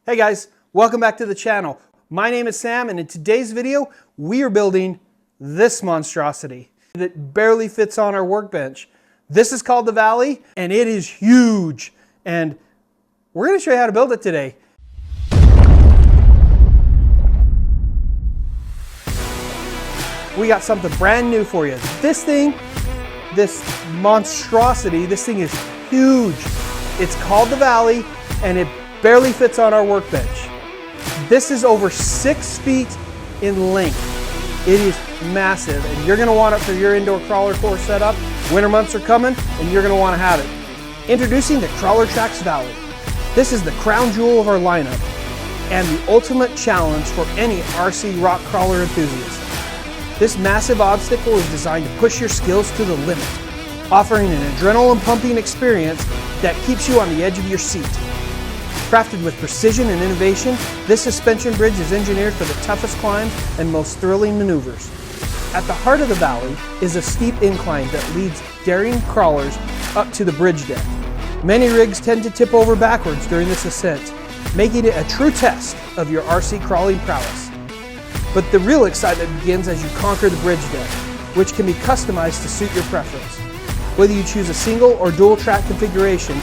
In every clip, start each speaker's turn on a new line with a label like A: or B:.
A: Hey guys, welcome back to the channel. My name is Sam, and in today's video, we are building this monstrosity that barely fits on our workbench. This is called the Valley, and it is huge. And we're going to show you how to build it today. We got something brand new for you. This thing, this monstrosity, this thing is huge. It's called the Valley, and it barely fits on our workbench. This is over 6 feet in length. It is massive, and you're going to want it for your indoor crawler course setup. Winter months are coming, and you're going to want to have it. Introducing the CrawlerTrax Valley. This is the crown jewel of our lineup, and the ultimate challenge for any RC rock crawler enthusiast. This massive obstacle is designed to push your skills to the limit, offering an adrenaline-pumping experience that keeps you on the edge of your seat. Crafted with precision and innovation, this suspension bridge is engineered for the toughest climbs and most thrilling maneuvers. At the heart of the valley is a steep incline that leads daring crawlers up to the bridge deck. Many rigs tend to tip over backwards during this ascent, making it a true test of your RC crawling prowess. But the real excitement begins as you conquer the bridge deck, which can be customized to suit your preference. Whether you choose a single or dual track configuration,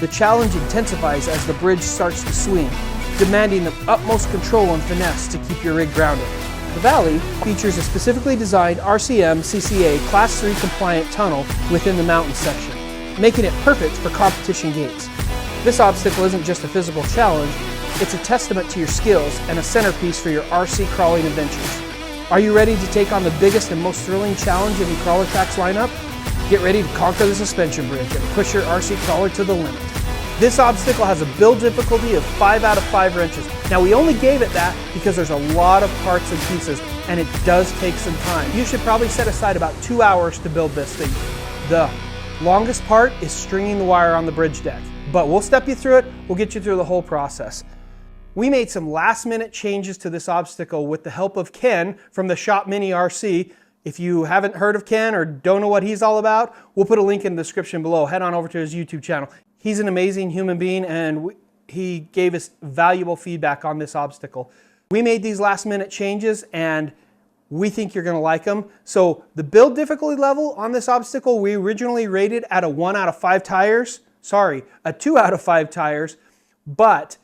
A: the challenge intensifies as the bridge starts to swing, demanding the utmost control and finesse to keep your rig grounded. The Valley features a specifically designed RCM CCA Class 3 compliant tunnel within the mountain section, making it perfect for competition gates. This obstacle isn't just a physical challenge, it's a testament to your skills and a centerpiece for your RC crawling adventures. Are you ready to take on the biggest and most thrilling challenge in the CrawlerTrax lineup? Get ready to conquer the suspension bridge and push your RC crawler to the limit. This obstacle has a build difficulty of 5 out of 5 wrenches. Now we only gave it that because there's a lot of parts and pieces, and it does take some time. You should probably set aside about 2 hours to build this thing. The longest part is stringing the wire on the bridge deck, but we'll step you through it. We'll get you through the whole process. We made some last minute changes to this obstacle with the help of Ken from the Shop Mini RC. If you haven't heard of Ken or don't know what he's all about, we'll put a link in the description below. Head on over to his YouTube channel. He's an amazing human being, and he gave us valuable feedback on this obstacle. We made these last minute changes, and we think you're going to like them. So the build difficulty level on this obstacle, we originally rated at a 1 out of 5 tires. Sorry, a 2 out of 5 tires. But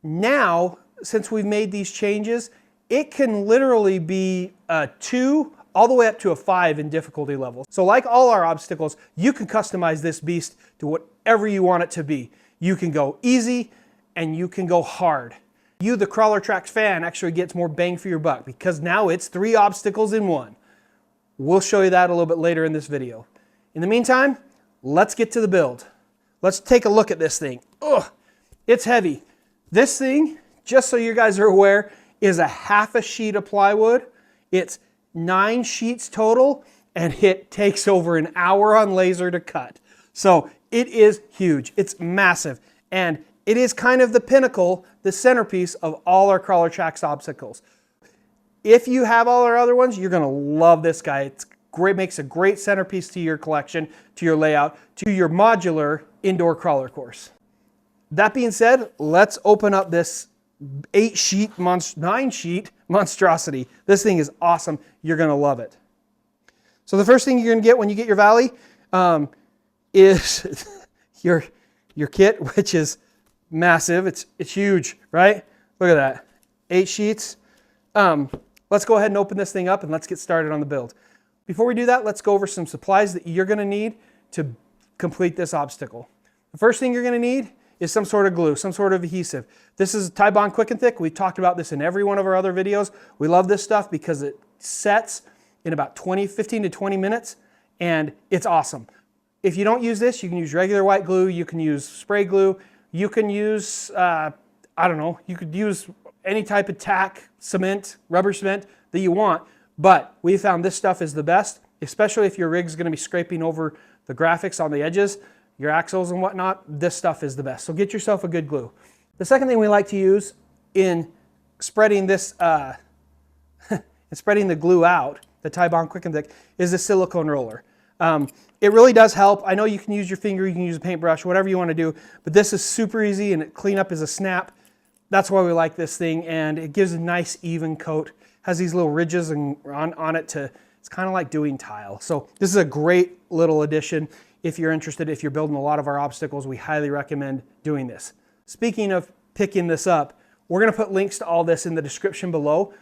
A: now, since we've made these changes, it can literally be a 2 all the way up to a 5 in difficulty level. So like all our obstacles, you can customize this beast to whatever you want it to be. You can go easy and you can go hard. You, the CrawlerTrax fan, actually gets more bang for your buck because now it's 3 obstacles in 1. We'll show you that a little bit later in this video. In the meantime, let's get to the build. Let's take a look at this thing. Ugh, it's heavy. This thing, just so you guys are aware, is a half a sheet of plywood. It's 9 sheets total, and it takes over an hour on laser to cut. So it is huge. It's massive, and it is kind of the pinnacle, the centerpiece of all our CrawlerTrax obstacles. If you have all our other ones, you're going to love this guy. It's great, makes a great centerpiece to your collection, to your layout, to your modular indoor crawler course. That being said, let's open up this 9 sheet monstrosity. This thing is awesome. You're going to love it. So the first thing you're going to get when you get your Valley is your kit, which is massive. It's huge, right? Look at that. 8 sheets. Let's go ahead and open this thing up and let's get started on the build. Before we do that, let's go over some supplies that you're going to need to complete this obstacle. The first thing you're going to need is some sort of glue, some sort of adhesive. This is Tybond Quick and Thick. We've talked about this in every one of our other videos. We love this stuff because it sets in about 15 to 20 minutes, and it's awesome. If you don't use this, you can use regular white glue, you can use spray glue, you can use, I don't know, you could use any type of tack, cement, rubber cement that you want, but we found this stuff is the best, especially if your rig's gonna be scraping over the graphics on the edges, your axles and whatnot. This stuff is the best. So get yourself a good glue. The second thing we like to use in spreading this, spreading the glue out, the Tybond Quick and Thick, is a silicone roller. It really does help. I know you can use your finger, you can use a paintbrush, whatever you want to do, but this is super easy, and cleanup is a snap. That's why we like this thing, and it gives a nice even coat. Has these little ridges on it to, it's kind of like doing tile. So this is a great little addition. If you're interested, if you're building a lot of our obstacles, we highly recommend doing this. Speaking of picking this up, we're going to put links to all this in the description below.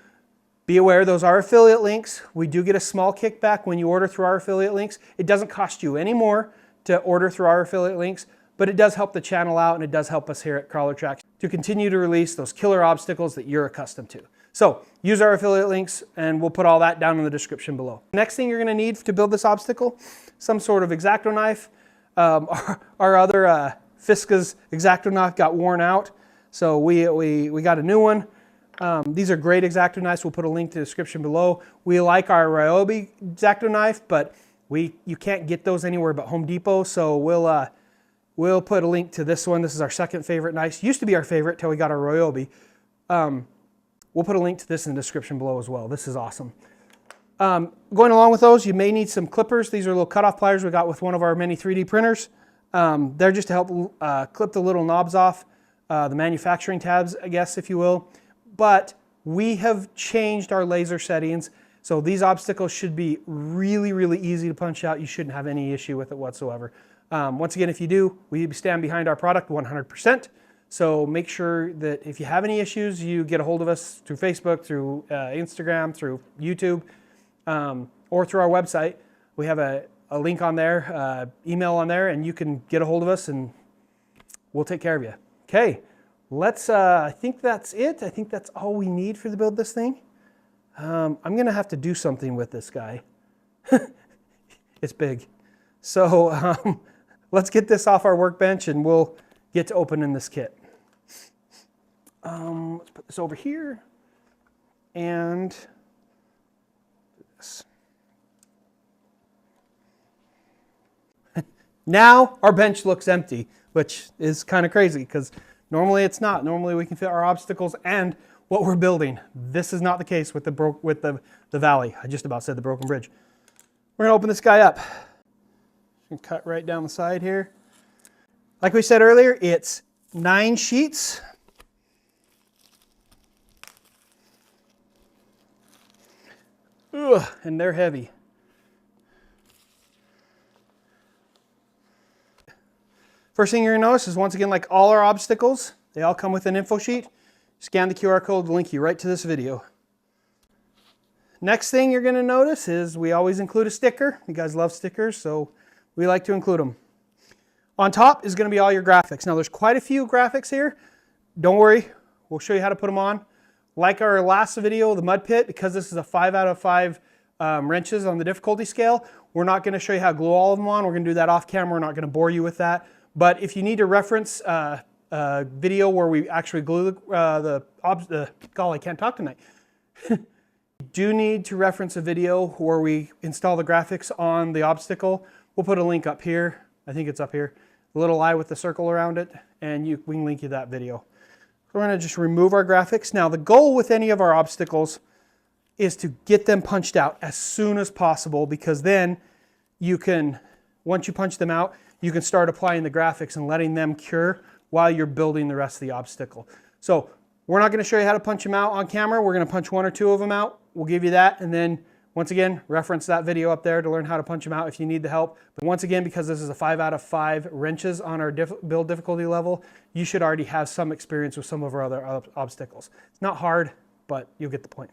A: Be aware, those are affiliate links. We do get a small kickback when you order through our affiliate links. It doesn't cost you any more to order through our affiliate links, but it does help the channel out, and it does help us here at CrawlerTrax to continue to release those killer obstacles that you're accustomed to. So use our affiliate links, and we'll put all that down in the description below. Next thing you're going to need to build this obstacle, some sort of X-Acto knife. Our other Fiska's X-Acto knife got worn out, so we got a new one. These are great X-Acto knives. We'll put a link to the description below. We like our Ryobi X-Acto knife, but you can't get those anywhere but Home Depot, so we'll put a link to this one. This is our second favorite knife. Used to be our favorite till we got our Ryobi. We'll put a link to this in the description below as well. This is awesome. Going along with those, you may need some clippers. These are little cutoff pliers we got with one of our mini 3D printers. They're just to help clip the little knobs off, the manufacturing tabs, I guess, if you will. But we have changed our laser settings, so these obstacles should be really, really easy to punch out. You shouldn't have any issue with it whatsoever. Once again, if you do, we stand behind our product 100%. So make sure that if you have any issues, you get a hold of us through Facebook, through Instagram, through YouTube, or through our website. We have a link on there, email on there, and you can get a hold of us and we'll take care of you. Okay, I think that's it. I think that's all we need for to build this thing. I'm gonna have to do something with this guy. It's big. So let's get this off our workbench and we'll get to opening this kit. Let's put this over here and do this. Now our bench looks empty, which is kind of crazy because normally it's not. Normally we can fit our obstacles and what we're building. This is not the case with the valley. I just about said the broken bridge. We're gonna open this guy up. Cut right down the side here. Like we said earlier, it's 9 sheets. Ugh, and they're heavy. First thing you're gonna notice is, once again, like all our obstacles, they all come with an info sheet. Scan the QR code, link you right to this video. Next thing you're gonna notice is we always include a sticker. You guys love stickers, so we like to include them. On top is going to be all your graphics. Now there's quite a few graphics here. Don't worry, we'll show you how to put them on. Like our last video, the mud pit, because this is a 5 out of 5 wrenches on the difficulty scale, we're not going to show you how to glue all of them on. We're going to do that off camera. We're not going to bore you with that. But if you need to reference a video where we actually glue golly, I can't talk tonight. You do need to reference a video where we install the graphics on the obstacle. We'll put a link up here. I think it's up here. A little eye with the circle around it, and we can link you that video. We're going to just remove our graphics. Now the goal with any of our obstacles is to get them punched out as soon as possible, because then you can, once you punch them out, you can start applying the graphics and letting them cure while you're building the rest of the obstacle. So we're not going to show you how to punch them out on camera. We're going to punch 1 or 2 of them out. We'll give you that, and then once again, reference that video up there to learn how to punch them out if you need the help. But once again, because this is a 5 out of 5 wrenches on our build difficulty level, you should already have some experience with some of our other obstacles. It's not hard, but you'll get the point.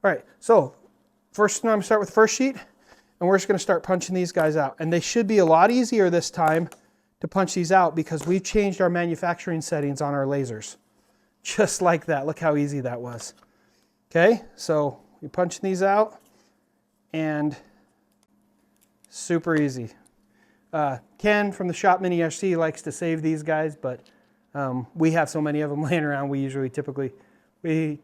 A: All right, so first I'm going to start with the first sheet, and we're just going to start punching these guys out. And they should be a lot easier this time to punch these out because we've changed our manufacturing settings on our lasers. Just like that. Look how easy that was. Okay, so we're punching these out. And super easy. Ken from the shop Mini RC likes to save these guys, but we have so many of them laying around. We usually typically throw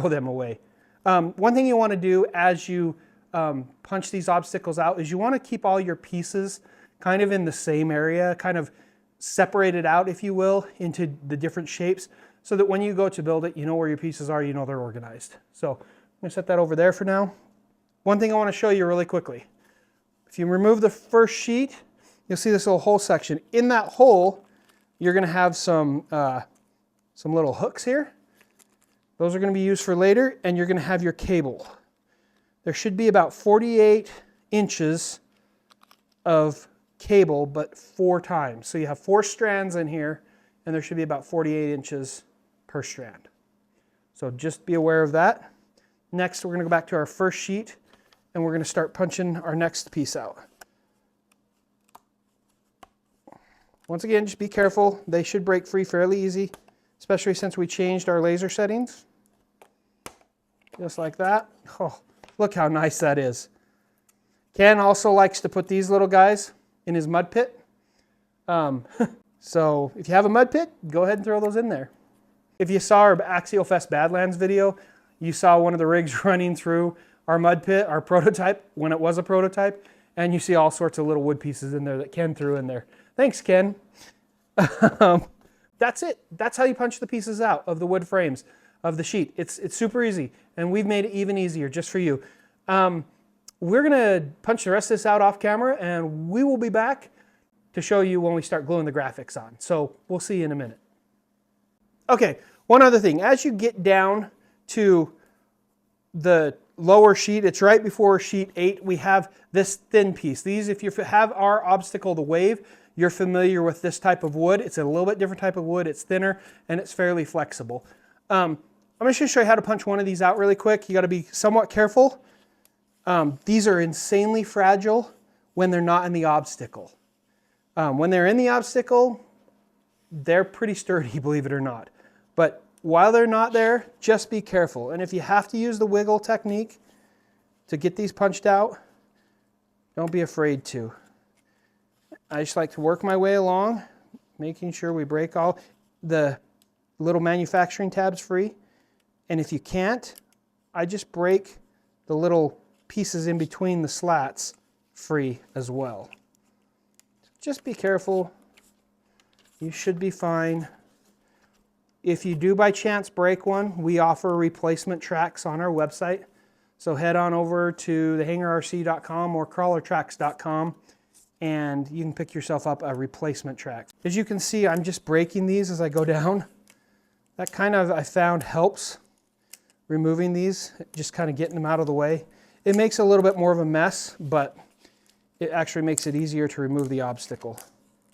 A: them away. One thing you want to do as you punch these obstacles out is you want to keep all your pieces kind of in the same area, kind of separated out, if you will, into the different shapes, so that when you go to build it, you know where your pieces are, you know they're organized. So I'm going to set that over there for now. One thing I want to show you really quickly. If you remove the first sheet, you'll see this little hole section. In that hole, you're going to have some some little hooks here. Those are going to be used for later, and you're going to have your cable. There should be about 48 inches of cable, but 4 times. So you have 4 strands in here, and there should be about 48 inches per strand. So just be aware of that. Next, we're going to go back to our first sheet, and we're going to start punching our next piece out. Once again, just be careful. They should break free fairly easy, especially since we changed our laser settings. Just like that. Oh, look how nice that is. Ken also likes to put these little guys in his mud pit. So if you have a mud pit, go ahead and throw those in there. If you saw our Axial Fest Badlands video, you saw one of the rigs running through our mud pit, our prototype, when it was a prototype, and you see all sorts of little wood pieces in there that Ken threw in there. Thanks, Ken. That's it. That's how you punch the pieces out of the wood frames of the sheet. It's super easy, and we've made it even easier just for you. We're going to punch the rest of this out off camera, and we will be back to show you when we start gluing the graphics on. So we'll see you in a minute. Okay, one other thing. As you get down to the lower sheet, it's right before sheet 8, we have this thin piece. These, if you have our obstacle, the wave, you're familiar with this type of wood. It's a little bit different type of wood. It's thinner and it's fairly flexible. I'm just going to show you how to punch one of these out really quick. You got to be somewhat careful. These are insanely fragile when they're not in the obstacle. When they're in the obstacle, they're pretty sturdy, believe it or not. But while they're not there, just be careful. And if you have to use the wiggle technique to get these punched out, don't be afraid to. I just like to work my way along, making sure we break all the little manufacturing tabs free. And if you can't, I just break the little pieces in between the slats free as well. Just be careful. You should be fine. If you do by chance break one, we offer replacement tracks on our website. So head on over to thehangarrc.com or CrawlerTrax.com and you can pick yourself up a replacement track. As you can see, I'm just breaking these as I go down. That kind of, I found, helps removing these, just kind of getting them out of the way. It makes a little bit more of a mess, but it actually makes it easier to remove the obstacle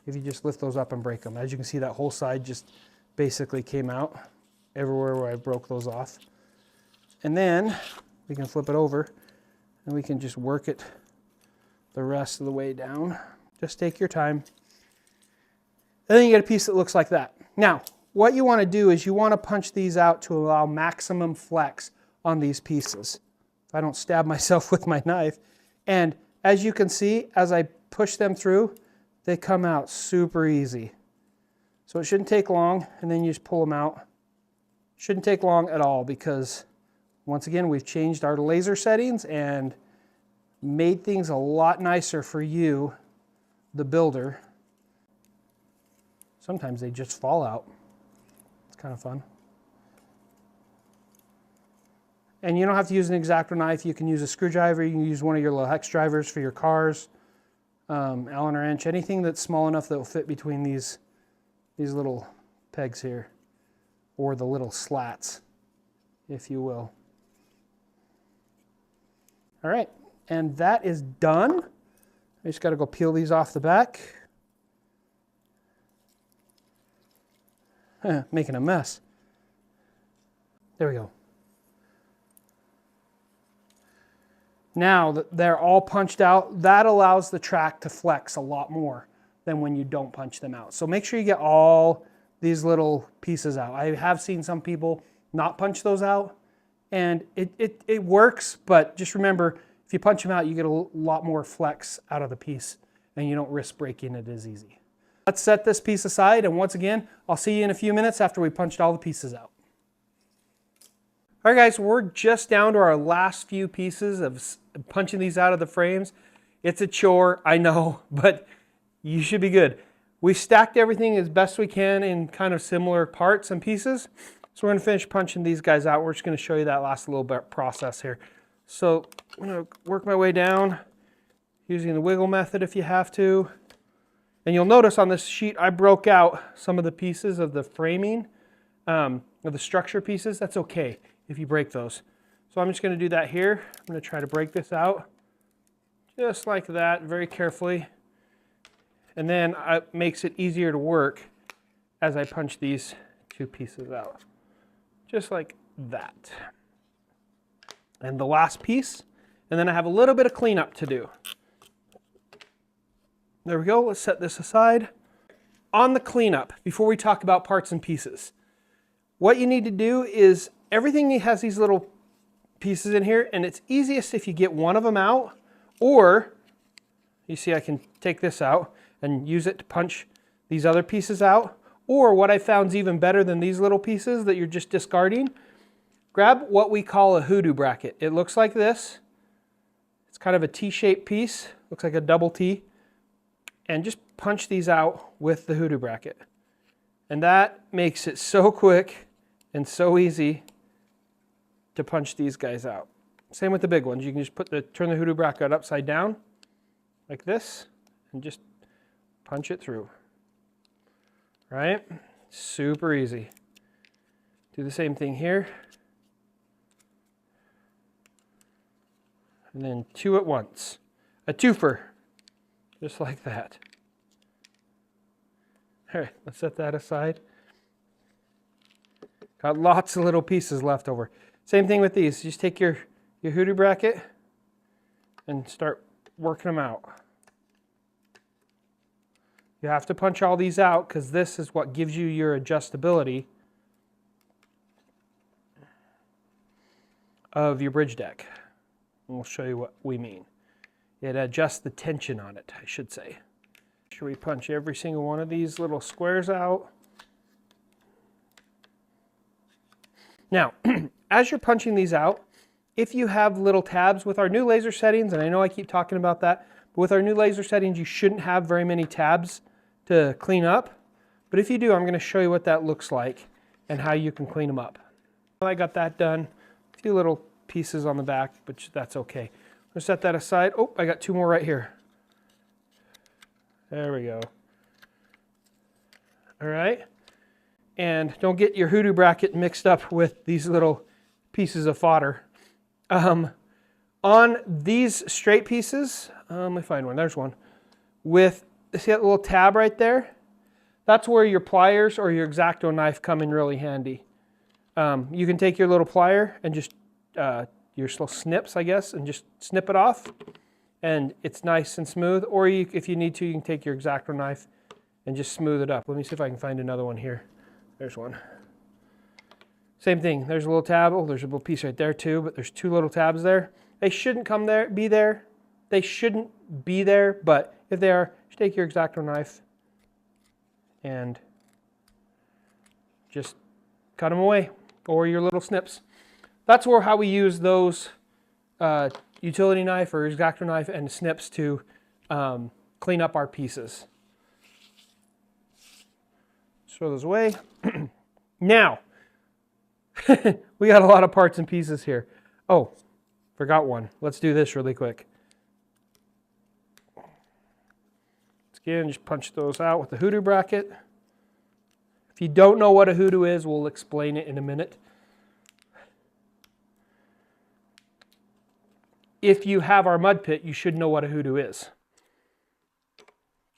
A: if you just lift those up and break them. As you can see, that whole side just basically came out everywhere where I broke those off. And then we can flip it over and we can just work it the rest of the way down. Just take your time. And then you get a piece that looks like that. Now, what you want to do is you want to punch these out to allow maximum flex on these pieces. If I don't stab myself with my knife. And as you can see, as I push them through, they come out super easy. So it shouldn't take long, and then you just pull them out. Shouldn't take long at all because, once again, we've changed our laser settings and made things a lot nicer for you, the builder. Sometimes they just fall out. It's kind of fun. And you don't have to use an X-Acto knife. You can use a screwdriver. You can use one of your little hex drivers for your cars, Allen wrench, anything that's small enough that will fit between these little pegs here, or the little slats, if you will. All right, and that is done. I just got to go peel these off the back. Making a mess. There we go. Now that they're all punched out, that allows the track to flex a lot more than when you don't punch them out. So make sure you get all these little pieces out. I have seen some people not punch those out, and it works, but just remember, if you punch them out, you get a lot more flex out of the piece, and you don't risk breaking it as easy. Let's set this piece aside, and once again, I'll see you in a few minutes after we punched all the pieces out. All right, guys, we're just down to our last few pieces of punching these out of the frames. It's a chore, I know, but you should be good. We stacked everything as best we can in kind of similar parts and pieces. So we're going to finish punching these guys out. We're just going to show you that last little bit process here. So I'm going to work my way down using the wiggle method if you have to. And you'll notice on this sheet I broke out some of the pieces of the framing of the structure pieces, that's okay if you break those. So I'm just going to do that here. I'm going to try to break this out just like that, very carefully. And then it makes it easier to work as I punch these two pieces out. Just like that. And the last piece, and then I have a little bit of cleanup to do. There we go, let's set this aside. On the cleanup, before we talk about parts and pieces, what you need to do is everything has these little pieces in here, and it's easiest if you get one of them out, or you see I can take this out and use it to punch these other pieces out, or what I found is even better than these little pieces that you're just discarding, grab what we call a hoodoo bracket. It looks like this. It's kind of a T-shaped piece, looks like a double T, and just punch these out with the hoodoo bracket. And that makes it so quick and so easy to punch these guys out. Same with the big ones. You can just turn the hoodoo bracket upside down like this and just punch it through. Right? Super easy. Do the same thing here. And then two at once. A twofer. Just like that. All right, let's set that aside. Got lots of little pieces left over. Same thing with these. Just take your hoodoo bracket and start working them out. You have to punch all these out because this is what gives you your adjustability of your bridge deck. And we'll show you what we mean. It adjusts the tension on it, I should say. Make sure we punch every single one of these little squares out. Now, as you're punching these out, if you have little tabs with our new laser settings, and I know I keep talking about that, but with our new laser settings, you shouldn't have very many tabs to clean up. But if you do, I'm going to show you what that looks like and how you can clean them up. Well, I got that done. A few little pieces on the back, but that's okay. I'm going to set that aside. Oh, I got two more right here. There we go. All right. And don't get your hoodoo bracket mixed up with these little pieces of fodder. On these straight pieces, let me find one. There's one. With, see that little tab right there? That's where your pliers or your X-Acto knife come in really handy. You can take your little plier and just, your little snips, I guess, and just snip it off. And it's nice and smooth. Or if you need to, you can take your X-Acto knife and just smooth it up. Let me see if I can find another one here. There's one. Same thing. There's a little tab. Oh, there's a little piece right there too, but there's two little tabs there. They shouldn't be there. They shouldn't be there, but if they are, just take your X-Acto knife and just cut them away, or your little snips. That's how we use those utility knife or X-Acto knife and snips to clean up our pieces. Throw those away. Now, we got a lot of parts and pieces here. Oh, forgot one. Let's do this really quick. Again, just punch those out with the hoodoo bracket. If you don't know what a hoodoo is, we'll explain it in a minute. If you have our mud pit, you should know what a hoodoo is.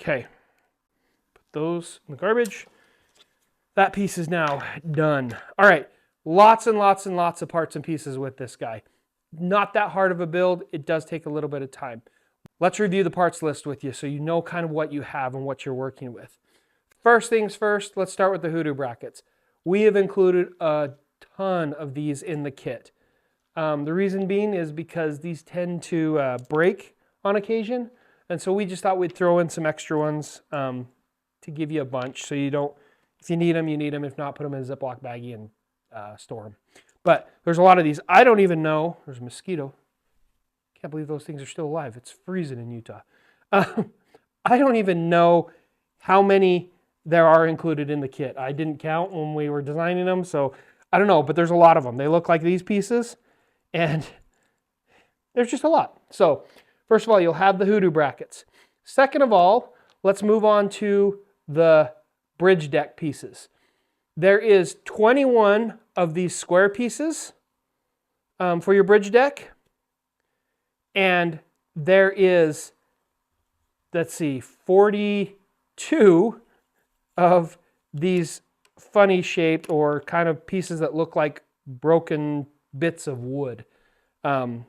A: Okay, put those in the garbage. That piece is now done. All right, lots and lots and lots of parts and pieces with this guy. Not that hard of a build. It does take a little bit of time. Let's review the parts list with you so you know kind of what you have and what you're working with. First things first, let's start with the hoodoo brackets. We have included a ton of these in the kit. The reason being is because these tend to break on occasion, and so we just thought we'd throw in some extra ones to give you a bunch so you don't, if you need them, you need them. If not, put them in a Ziploc baggie and store them. But there's a lot of these. I don't even know. There's a mosquito. Can't believe those things are still alive. It's freezing in Utah. I don't even know how many there are included in the kit. I didn't count when we were designing them, so I don't know, but there's a lot of them. They look like these pieces, and there's just a lot. So first of all, you'll have the hoodoo brackets. Second of all, let's move on to the bridge deck pieces. There is 21 of these square pieces for your bridge deck. And there is, let's see, 42 of these funny shaped or kind of pieces that look like broken bits of wood. And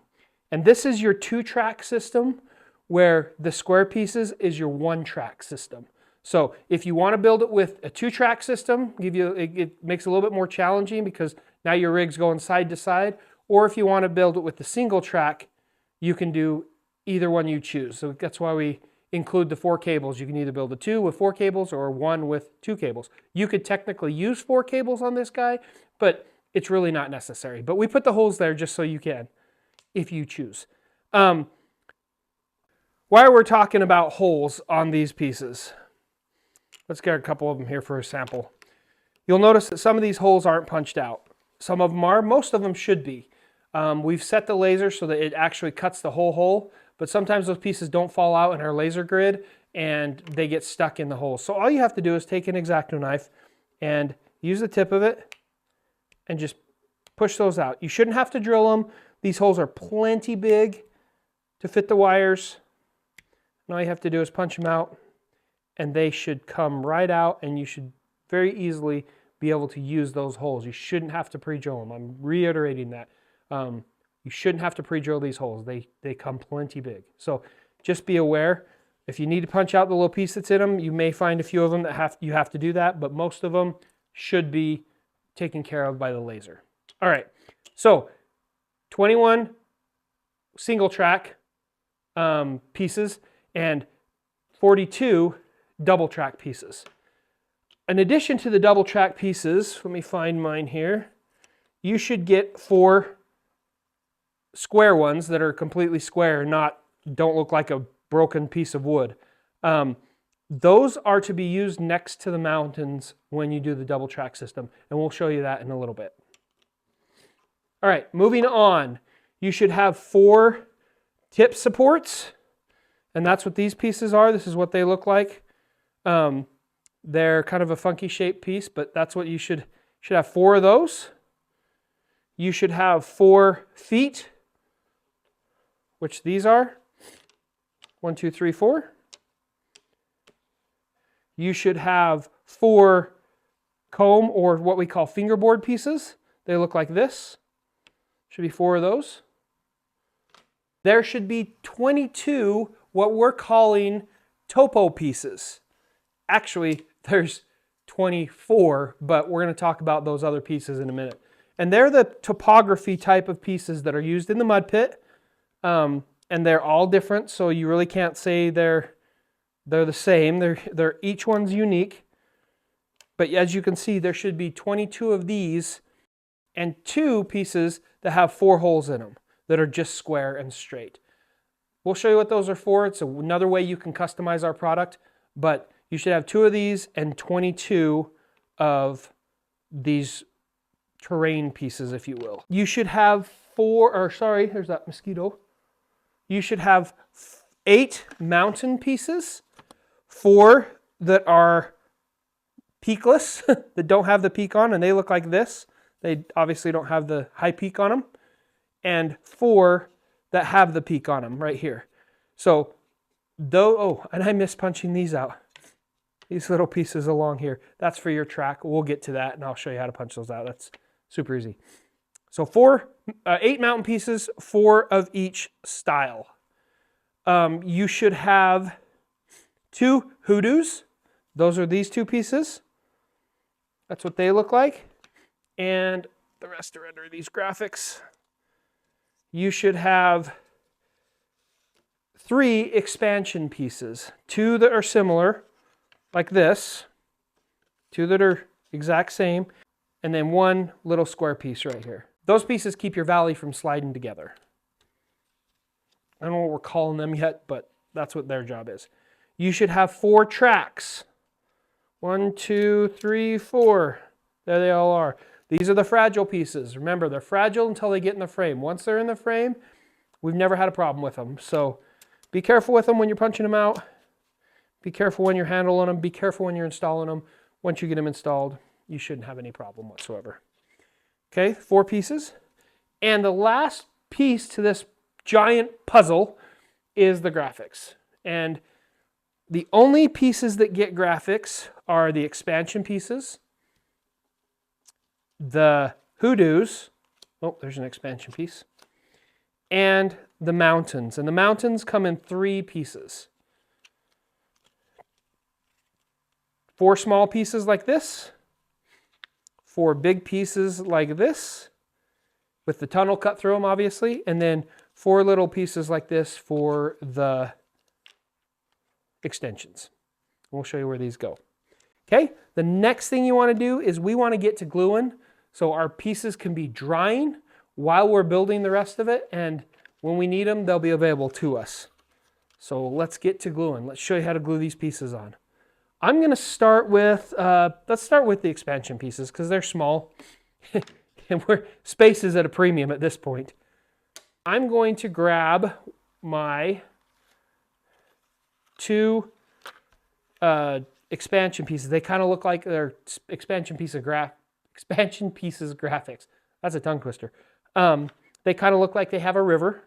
A: this is your 2-track system, where the square pieces is your 1-track system. So if you want to build it with a 2-track system, it makes it a little bit more challenging because now your rig's going side to side. Or if you want to build it with the single track, you can do either one you choose. So that's why we include the 4 cables. You can either build a 2 with 4 cables or 1 with 2 cables. You could technically use 4 cables on this guy, but it's really not necessary. But we put the holes there just so you can, if you choose. Why we're talking about holes on these pieces. Let's get a couple of them here for a sample. You'll notice that some of these holes aren't punched out. Some of them are, most of them should be. We've set the laser so that it actually cuts the whole hole, but sometimes those pieces don't fall out in our laser grid and they get stuck in the hole. So all you have to do is take an X-Acto knife and use the tip of it and just push those out. You shouldn't have to drill them. These holes are plenty big to fit the wires. And all you have to do is punch them out and they should come right out, and you should very easily be able to use those holes. You shouldn't have to pre-drill them. I'm reiterating that. You shouldn't have to pre-drill these holes. They come plenty big. So just be aware. If you need to punch out the little piece that's in them, you may find a few of them that you have to do that, but most of them should be taken care of by the laser. All right, so 21 single track pieces and 42 double track pieces. In addition to the double track pieces, let me find mine here, you should get 4 square ones that are completely square, don't look like a broken piece of wood. Those are to be used next to the mountains when you do the double track system, and we'll show you that in a little bit. All right, moving on. You should have 4 tip supports, and that's what these pieces are. This is what they look like. They're kind of a funky shaped piece, but that's what you should have 4 of those. You should have 4 feet, which these are 1, 2, 3, 4. You should have 4 comb, or what we call fingerboard pieces. They look like this. Should be 4 of those. There should be 22 what we're calling topo pieces. Actually, there's 24, but we're going to talk about those other pieces in a minute. And they're the topography type of pieces that are used in the mud pit. And they're all different, so you really can't say they're the same. They're each one's unique. But as you can see, there should be 22 of these and 2 pieces that have 4 holes in them that are just square and straight. We'll show you what those are for. It's another way you can customize our product, but you should have 2 of these and 22 of these terrain pieces, if you will. You should have 4, or sorry, there's that mosquito. You should have 8 mountain pieces, 4 that are peakless, that don't have the peak on, and they look like this. They obviously don't have the high peak on them. And 4 that have the peak on them right here. So, and I missed punching these out. These little pieces along here. That's for your track. We'll get to that, and I'll show you how to punch those out. That's super easy. So 8 mountain pieces, 4 of each style. You should have 2 hoodoos. Those are these 2 pieces. That's what they look like. And the rest are under these graphics. You should have 3 expansion pieces. 2 that are similar, like this. 2 that are exact same. And then 1 little square piece right here. Those pieces keep your valley from sliding together. I don't know what we're calling them yet, but that's what their job is. You should have 4 tracks. 1, 2, 3, 4. There they all are. These are the fragile pieces. Remember, they're fragile until they get in the frame. Once they're in the frame, we've never had a problem with them. So be careful with them when you're punching them out. Be careful when you're handling them. Be careful when you're installing them. Once you get them installed, you shouldn't have any problem whatsoever. Okay, 4 pieces. And the last piece to this giant puzzle is the graphics. And the only pieces that get graphics are the expansion pieces, the hoodoos, oh, there's an expansion piece, and the mountains. And the mountains come in 3 pieces. 4 small pieces like this, 4 big pieces like this, with the tunnel cut through them, obviously, and then 4 little pieces like this for the extensions. We'll show you where these go. Okay, the next thing you want to do is we want to get to gluing so our pieces can be drying while we're building the rest of it, and when we need them, they'll be available to us. So let's get to gluing. Let's show you how to glue these pieces on. I'm going to start with, let's start with the expansion pieces because they're small and space is at a premium at this point. I'm going to grab my 2 expansion pieces. They kind of look like they're expansion pieces graphics. That's a tongue twister. They kind of look like they have a river.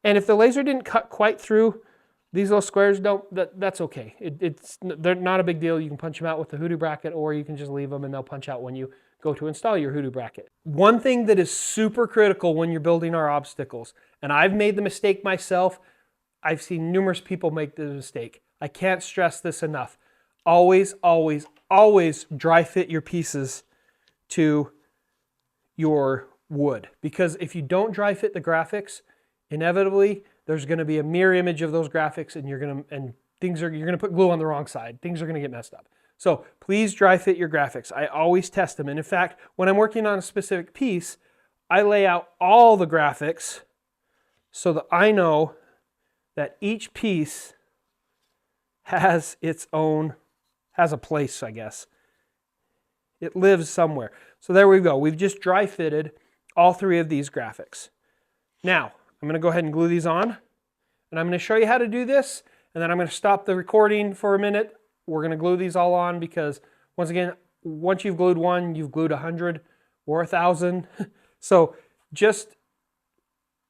A: And if the laser didn't cut quite through these little squares, that's okay. They're not a big deal. You can punch them out with the hoodoo bracket, or you can just leave them and they'll punch out when you go to install your hoodoo bracket. One thing that is super critical when you're building our obstacles, and I've made the mistake myself, I've seen numerous people make the mistake. I can't stress this enough. Always, always, always dry fit your pieces to your wood. Because if you don't dry fit the graphics, inevitably there's going to be a mirror image of those graphics, and you're going to put glue on the wrong side. Things are going to get messed up. So please dry fit your graphics. I always test them. And in fact, when I'm working on a specific piece, I lay out all the graphics so that I know that each piece has its own, has a place, I guess. It lives somewhere. So there we go. We've just dry fitted all 3 of these graphics. Now, I'm going to go ahead and glue these on, and I'm going to show you how to do this, and then I'm going to stop the recording for a minute. We're going to glue these all on because, once again, once you've glued one, you've glued 100 or 1,000. So just,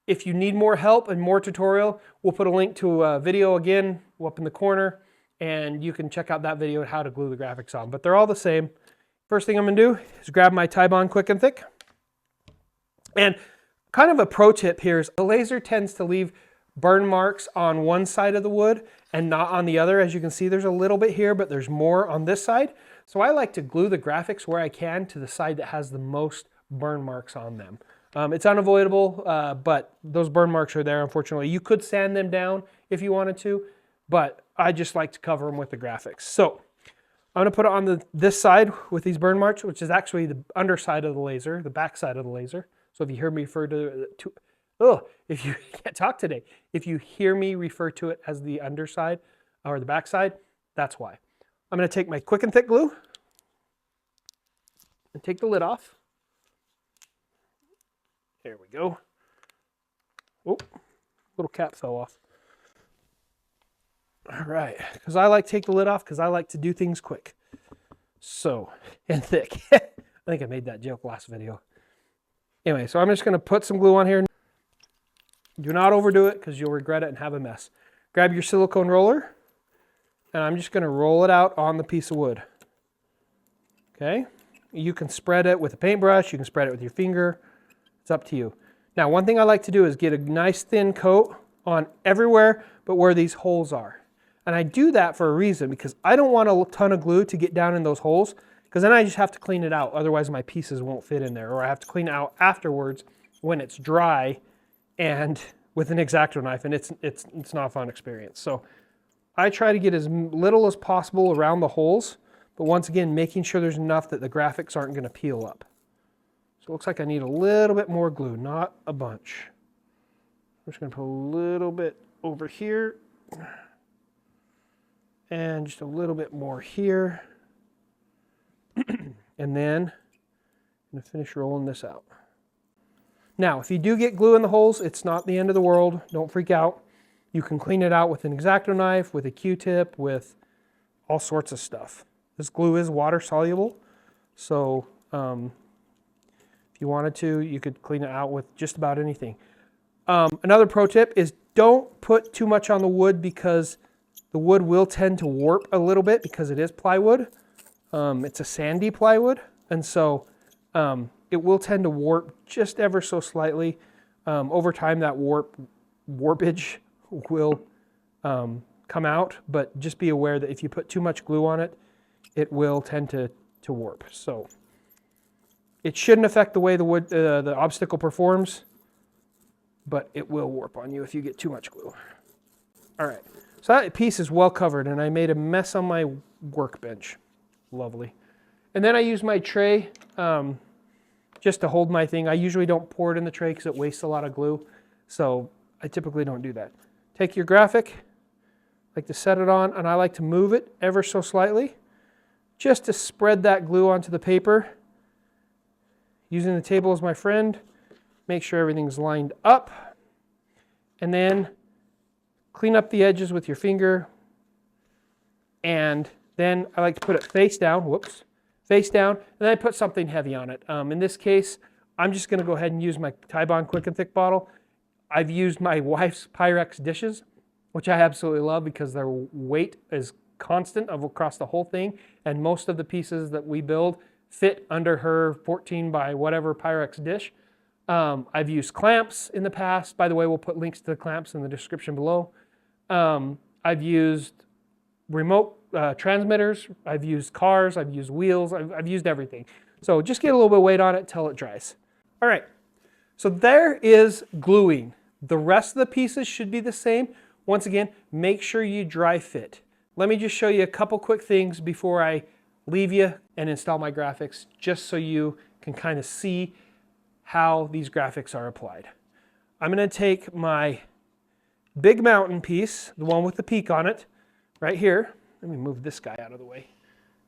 A: if you need more help and more tutorial, we'll put a link to a video again up in the corner, and you can check out that video on how to glue the graphics on. But they're all the same. First thing I'm going to do is grab my Tybon Quick and Thick. And kind of a pro tip here is the laser tends to leave burn marks on one side of the wood and not on the other. As you can see, there's a little bit here, but there's more on this side. So I like to glue the graphics where I can to the side that has the most burn marks on them. It's unavoidable, but those burn marks are there, unfortunately. You could sand them down if you wanted to, but I just like to cover them with the graphics. So I'm going to put it on this side with these burn marks, which is actually the underside of the laser, the back side of the laser. So if you hear me refer if you can't talk today, if you hear me refer to it as the underside or the back side, that's why. I'm going to take my Quick and Thick glue and take the lid off. There we go. Oh, little cap fell off. All right, because I like to take the lid off because I like to do things quick. So, and thick. I think I made that joke last video. Anyway, so I'm just going to put some glue on here. Do not overdo it because you'll regret it and have a mess. Grab your silicone roller, and I'm just going to roll it out on the piece of wood. Okay? You can spread it with a paintbrush. You can spread it with your finger. It's up to you. Now, one thing I like to do is get a nice thin coat on everywhere but where these holes are. And I do that for a reason, because I don't want a ton of glue to get down in those holes, because then I just have to clean it out. Otherwise my pieces won't fit in there, or I have to clean it out afterwards when it's dry and with an X-Acto knife, and it's not a fun experience. So I try to get as little as possible around the holes, but once again, making sure there's enough that the graphics aren't going to peel up. So it looks like I need a little bit more glue, not a bunch. I'm just going to put a little bit over here, and just a little bit more here. And then I'm going to finish rolling this out. Now, if you do get glue in the holes, it's not the end of the world. Don't freak out. You can clean it out with an X-Acto knife, with a Q-tip, with all sorts of stuff. This glue is water soluble, So if you wanted to, you could clean it out with just about anything. Another pro tip is don't put too much on the wood because the wood will tend to warp a little bit because it is plywood. It's a sandy plywood, and so it will tend to warp just ever so slightly. Over time, that warpage will come out, but just be aware that if you put too much glue on it, it will tend to warp. So it shouldn't affect the way the obstacle performs, but it will warp on you if you get too much glue. All right, so that piece is well covered, and I made a mess on my workbench. Lovely. And then I use my tray just to hold my thing. I usually don't pour it in the tray because it wastes a lot of glue, so I typically don't do that. Take your graphic, like to set it on, and I like to move it ever so slightly just to spread that glue onto the paper. Using the table as my friend, make sure everything's lined up, and then clean up the edges with your finger, and then I like to put it face down, face down, and then I put something heavy on it. In this case, I'm just going to go ahead and use my Tybond Quick and Thick bottle. I've used my wife's Pyrex dishes, which I absolutely love because their weight is constant across the whole thing, and most of the pieces that we build fit under her 14 by whatever Pyrex dish. I've used clamps in the past. By the way, we'll put links to the clamps in the description below. I've used remote transmitters, I've used cars, I've used wheels, I've used everything. So just get a little bit of weight on it till it dries. All right, so there is gluing. The rest of the pieces should be the same. Once again, make sure you dry fit. Let me just show you a couple quick things before I leave you and install my graphics, just so you can kind of see how these graphics are applied. I'm going to take my big mountain piece, the one with the peak on it, right here. Let me move this guy out of the way.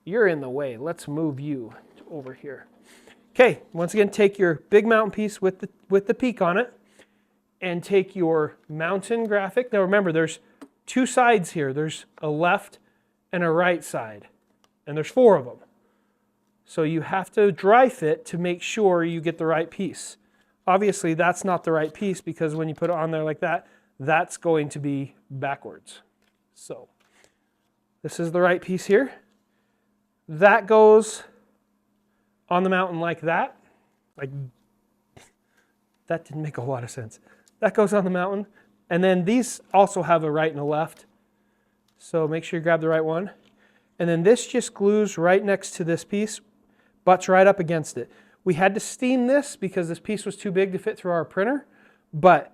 A: You're in the way. Let's move you over here. Okay, once again, take your big mountain piece with the peak on it and take your mountain graphic. Now remember, there's two sides here. There's a left and a right side, and there's 4 of them. So you have to dry fit to make sure you get the right piece. Obviously, that's not the right piece because when you put it on there like that, that's going to be backwards. So this is the right piece here. That goes on the mountain like that. Like, that didn't make a lot of sense. That goes on the mountain. And then these also have a right and a left. So make sure you grab the right one. And then this just glues right next to this piece, butts right up against it. We had to steam this because this piece was too big to fit through our printer. But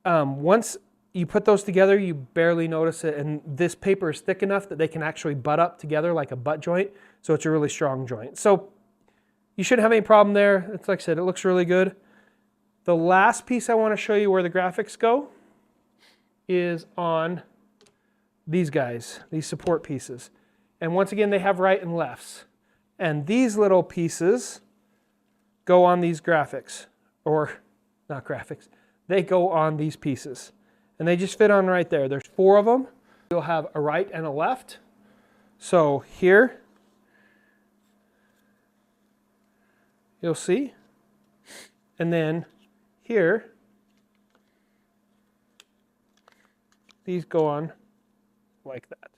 A: once you put those together, you barely notice it. And this paper is thick enough that they can actually butt up together like a butt joint. So it's a really strong joint. So you shouldn't have any problem there. It's like I said, it looks really good. The last piece I want to show you where the graphics go is on these guys, these support pieces. And once again, they have right and lefts. And these little pieces go on these graphics, or not graphics, they go on these pieces. And they just fit on right there. There's 4 of them. You'll have a right and a left. So here, you'll see. And then here, these go on like that.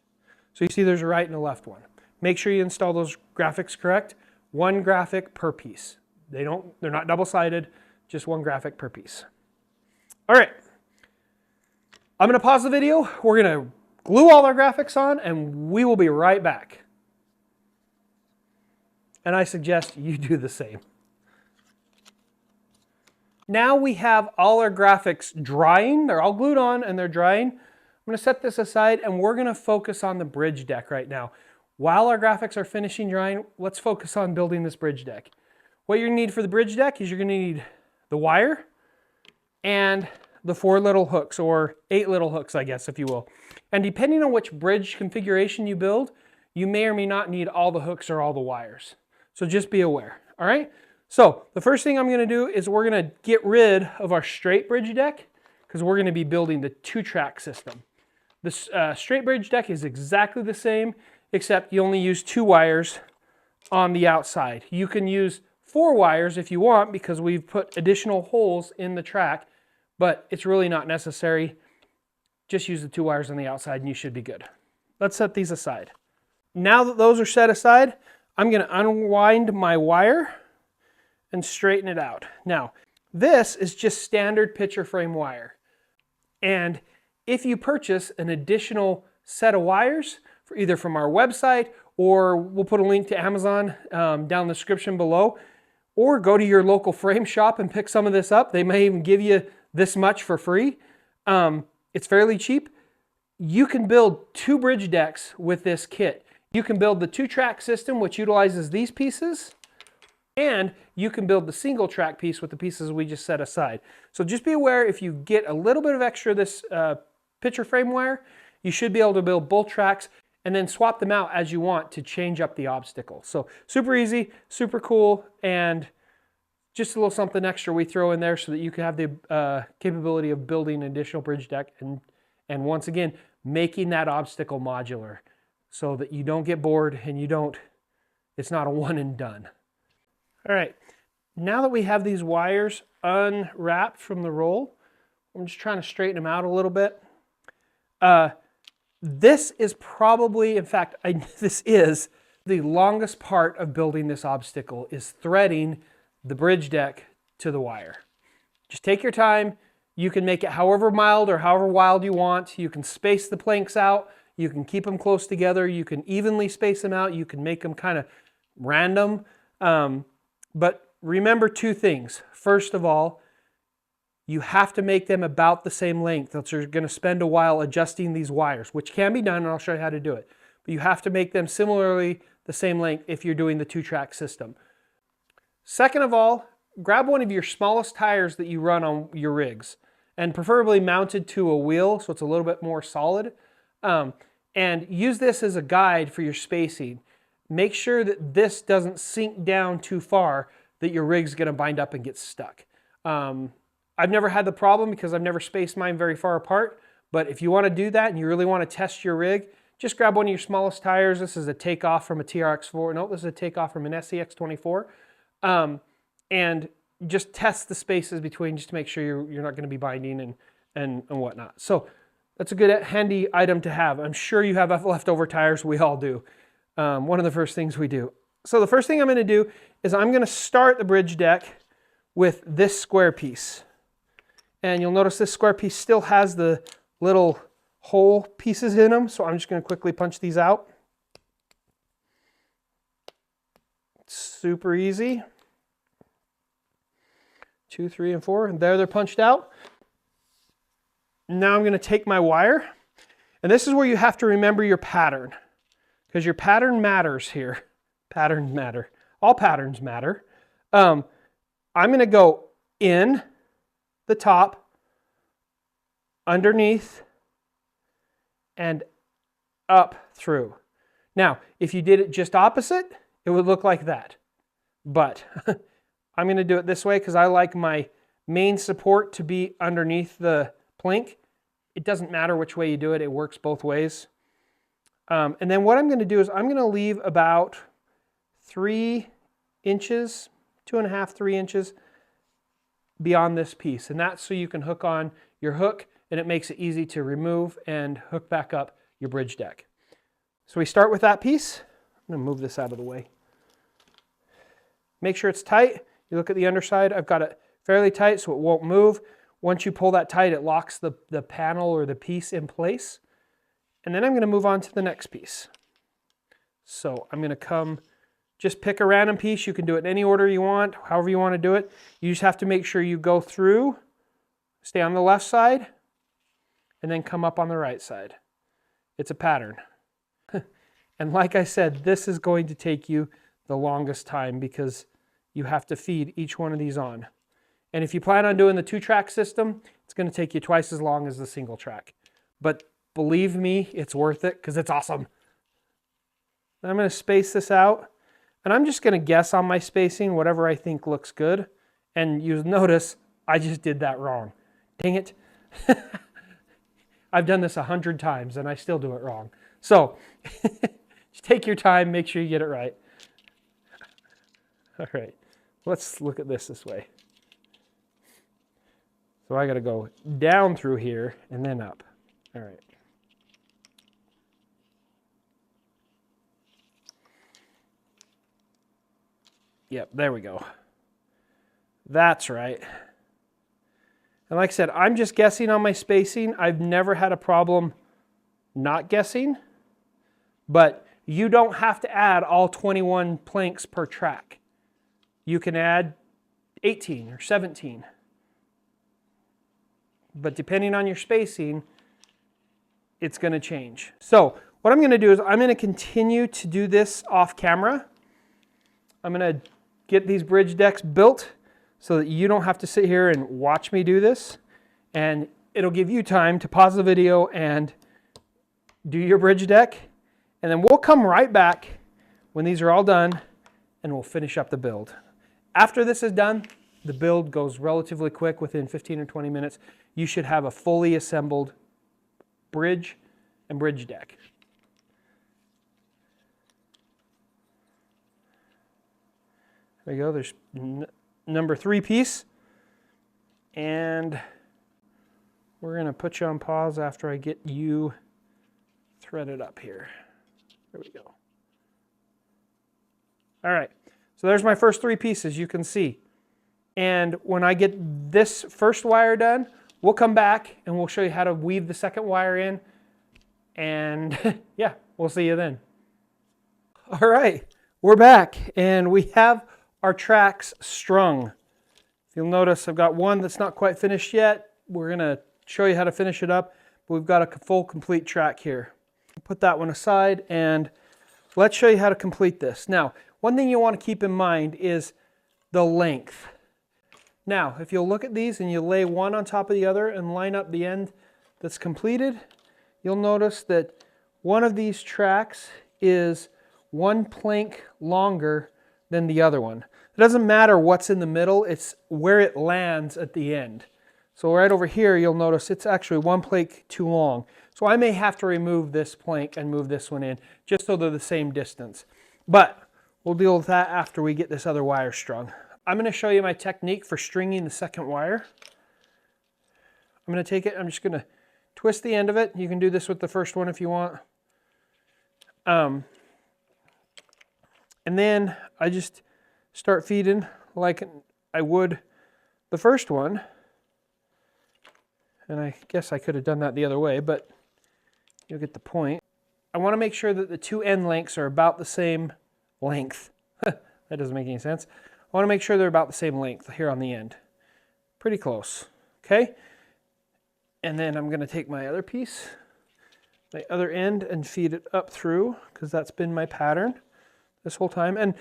A: So you see there's a right and a left one. Make sure you install those graphics correct. 1 graphic per piece. They're not double-sided, just 1 graphic per piece. All right. I'm going to pause the video. We're going to glue all our graphics on, and we will be right back. And I suggest you do the same. Now we have all our graphics drying. They're all glued on and they're drying. I'm going to set this aside and we're going to focus on the bridge deck right now. While our graphics are finishing drying, let's focus on building this bridge deck. What you're going to need for the bridge deck is you're going to need the wire and the 4 little hooks, or 8 little hooks, I guess, if you will. And depending on which bridge configuration you build, you may or may not need all the hooks or all the wires. So just be aware, all right? So the first thing I'm going to do is we're going to get rid of our straight bridge deck because we're going to be building the 2-track system. This straight bridge deck is exactly the same, except you only use 2 wires on the outside. You can use 4 wires if you want because we've put additional holes in the track, but it's really not necessary. Just use the 2 wires on the outside and you should be good. Let's set these aside. Now that those are set aside, I'm going to unwind my wire and straighten it out. Now, this is just standard picture frame wire. And if you purchase an additional set of wires, either from our website, or we'll put a link to Amazon down in the description below, or go to your local frame shop and pick some of this up. They may even give you this much for free. It's fairly cheap. You can build 2 bridge decks with this kit. You can build the 2-track system, which utilizes these pieces, and you can build the single track piece with the pieces we just set aside. So just be aware, if you get a little bit of extra of this picture frame wire, you should be able to build both tracks and then swap them out as you want to change up the obstacle. So super easy, super cool, and just a little something extra we throw in there so that you can have the capability of building an additional bridge deck and once again, making that obstacle modular so that you don't get bored and it's not a one and done. All right, now that we have these wires unwrapped from the roll, I'm just trying to straighten them out a little bit. This is probably, in fact, this is the longest part of building this obstacle, is threading the bridge deck to the wire. Just take your time. You can make it however mild or however wild you want. You can space the planks out. You can keep them close together. You can evenly space them out. You can make them kind of random. But remember 2 things. First of all, you have to make them about the same length. So you're going to spend a while adjusting these wires, which can be done, and I'll show you how to do it. But you have to make them similarly the same length if you're doing the 2-track system. Second of all, grab one of your smallest tires that you run on your rigs, and preferably mounted to a wheel so it's a little bit more solid. And use this as a guide for your spacing. Make sure that this doesn't sink down too far that your rig's going to bind up and get stuck. I've never had the problem because I've never spaced mine very far apart, but if you want to do that and you really want to test your rig, just grab one of your smallest tires. This is a takeoff from a TRX4. No, this is a takeoff from an SCX24. And just test the spaces between just to make sure you're not going to be binding and whatnot. So that's a good handy item to have. I'm sure you have leftover tires. We all do. One of the first things we do. So the first thing I'm going to do is I'm going to start the bridge deck with this square piece. And you'll notice this square piece still has the little hole pieces in them. So I'm just going to quickly punch these out. Super easy. 2, 3, and 4. And there they're punched out. Now I'm going to take my wire. And this is where you have to remember your pattern, because your pattern matters here. Patterns matter. All patterns matter. I'm going to go in the top, underneath, and up through. Now, if you did it just opposite, it would look like that. But I'm going to do it this way because I like my main support to be underneath the plank. It doesn't matter which way you do it. It works both ways. And then what I'm going to do is I'm going to leave about 3 inches, 2.5, 3 inches beyond this piece. And that's so you can hook on your hook and it makes it easy to remove and hook back up your bridge deck. So we start with that piece. I'm going to move this out of the way. Make sure it's tight. You look at the underside. I've got it fairly tight so it won't move. Once you pull that tight, it locks the panel or the piece in place. And then I'm going to move on to the next piece. So I'm going to just pick a random piece. You can do it in any order you want, however you want to do it. You just have to make sure you go through, stay on the left side, and then come up on the right side. It's a pattern. And like I said, this is going to take you the longest time because you have to feed each one of these on. And if you plan on doing the 2-track system, it's going to take you twice as long as the single track. But believe me, it's worth it because it's awesome. I'm going to space this out. And I'm just going to guess on my spacing, whatever I think looks good. And you'll notice I just did that wrong. Dang it. I've done this 100 times and I still do it wrong. So just take your time, make sure you get it right. All right, let's look at this way. So I got to go down through here and then up. All right. Yep, there we go. That's right. And like I said, I'm just guessing on my spacing. I've never had a problem not guessing, but you don't have to add all 21 planks per track. You can add 18 or 17. But depending on your spacing, it's going to change. So what I'm going to do is I'm going to continue to do this off camera. I'm going to get these bridge decks built so that you don't have to sit here and watch me do this. And it'll give you time to pause the video and do your bridge deck. And then we'll come right back when these are all done and we'll finish up the build. After this is done, the build goes relatively quick. Within 15 or 20 minutes, you should have a fully assembled bridge and bridge deck. There you go. There's number 3 piece. And we're going to put you on pause after I get you threaded up here. There we go. All right. So there's my first 3 pieces, you can see. And when I get this first wire done, we'll come back and we'll show you how to weave the second wire in. And yeah, we'll see you then. All right, we're back and we have our tracks strung. If you'll notice, I've got one that's not quite finished yet. We're gonna show you how to finish it up, but we've got a full complete track here. Put that one aside and let's show you how to complete this. Now, one thing you want to keep in mind is the length. Now, if you'll look at these and you lay one on top of the other and line up the end that's completed, you'll notice that one of these tracks is 1 plank longer than the other one. It doesn't matter what's in the middle, it's where it lands at the end. So right over here, you'll notice it's actually 1 plank too long. So I may have to remove this plank and move this one in, just so they're the same distance. But we'll deal with that after we get this other wire strung. I'm going to show you my technique for stringing the second wire. I'm going to take it, I'm just going to twist the end of it. You can do this with the first one if you want. And then I just start feeding like I would the first one. And I guess I could have done that the other way, but you'll get the point. I want to make sure that the 2 end lengths are about the same length. That doesn't make any sense. I want to make sure they're about the same length here on the end. Pretty close, okay? And then I'm going to take my other piece, my other end, and feed it up through, because that's been my pattern this whole time. And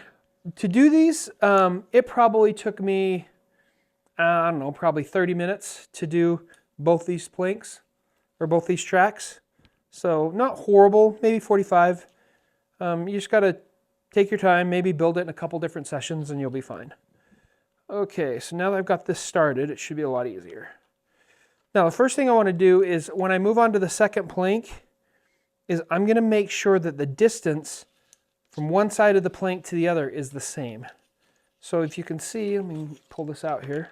A: to do these, it probably took me, I don't know, probably 30 minutes to do both these planks, or both these tracks. So not horrible, maybe 45. You just got to take your time, maybe build it in a couple different sessions and you'll be fine. Okay, so now that I've got this started, it should be a lot easier. Now the first thing I want to do is when I move on to the second plank is I'm going to make sure that the distance from one side of the plank to the other is the same. So if you can see, let me pull this out here.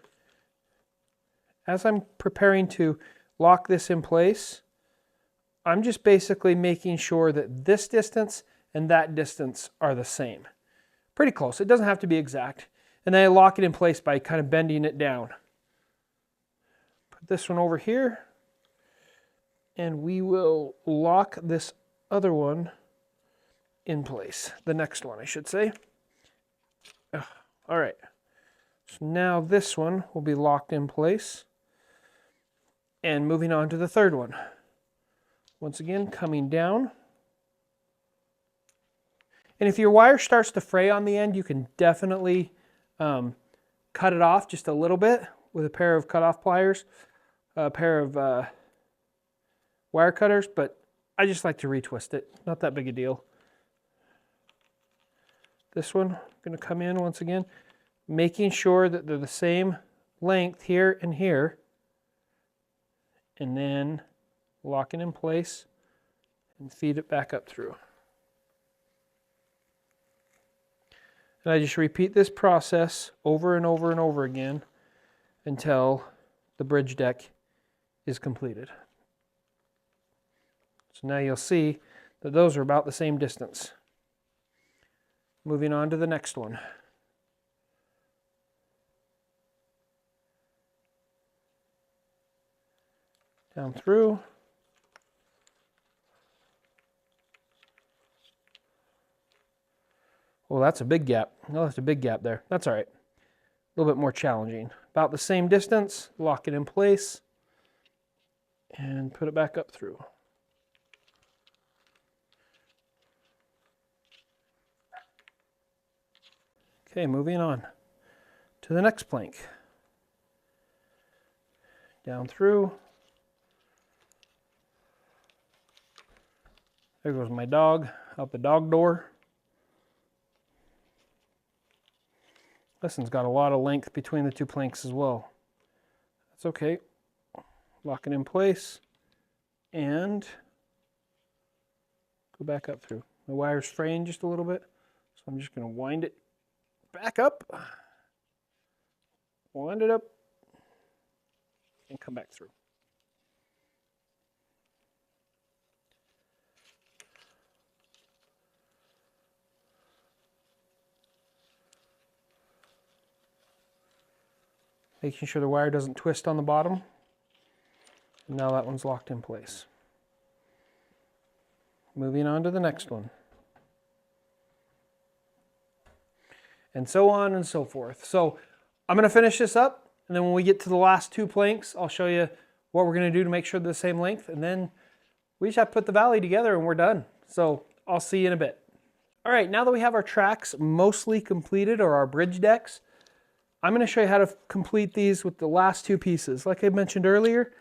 A: As I'm preparing to lock this in place, I'm just basically making sure that this distance and that distance are the same. Pretty close. It doesn't have to be exact. And then I lock it in place by kind of bending it down. Put this one over here. And we will lock this other one in place. The next one, I should say. All right. So now this one will be locked in place. And moving on to the third one. Once again, coming down. And if your wire starts to fray on the end, you can definitely cut it off just a little bit with a pair of cutoff pliers, a pair of wire cutters, but I just like to retwist it. Not that big a deal. This one, I'm going to come in once again, making sure that they're the same length here and here, and then lock it in place and feed it back up through. And I just repeat this process over and over and over again until the bridge deck is completed. So now you'll see that those are about the same distance. Moving on to the next one. Down through. Well, that's a big gap. No, that's a big gap there. That's all right. A little bit more challenging. About the same distance, lock it in place, and put it back up through. Okay, moving on to the next plank. Down through. There goes my dog out the dog door. This one's got a lot of length between the two planks as well. That's okay. Lock it in place and go back up through. The wire's fraying just a little bit, so I'm just going to wind it back up, wind it up, and come back through. Making sure the wire doesn't twist on the bottom. And now that one's locked in place. Moving on to the next one. And so on and so forth. So I'm going to finish this up, and then when we get to the last two planks, I'll show you what we're going to do to make sure they're the same length, and then we just have to put the valley together and we're done. So I'll see you in a bit. All right, now that we have our tracks mostly completed, or our bridge decks, I'm going to show you how to complete these with the last two pieces. Like I mentioned earlier,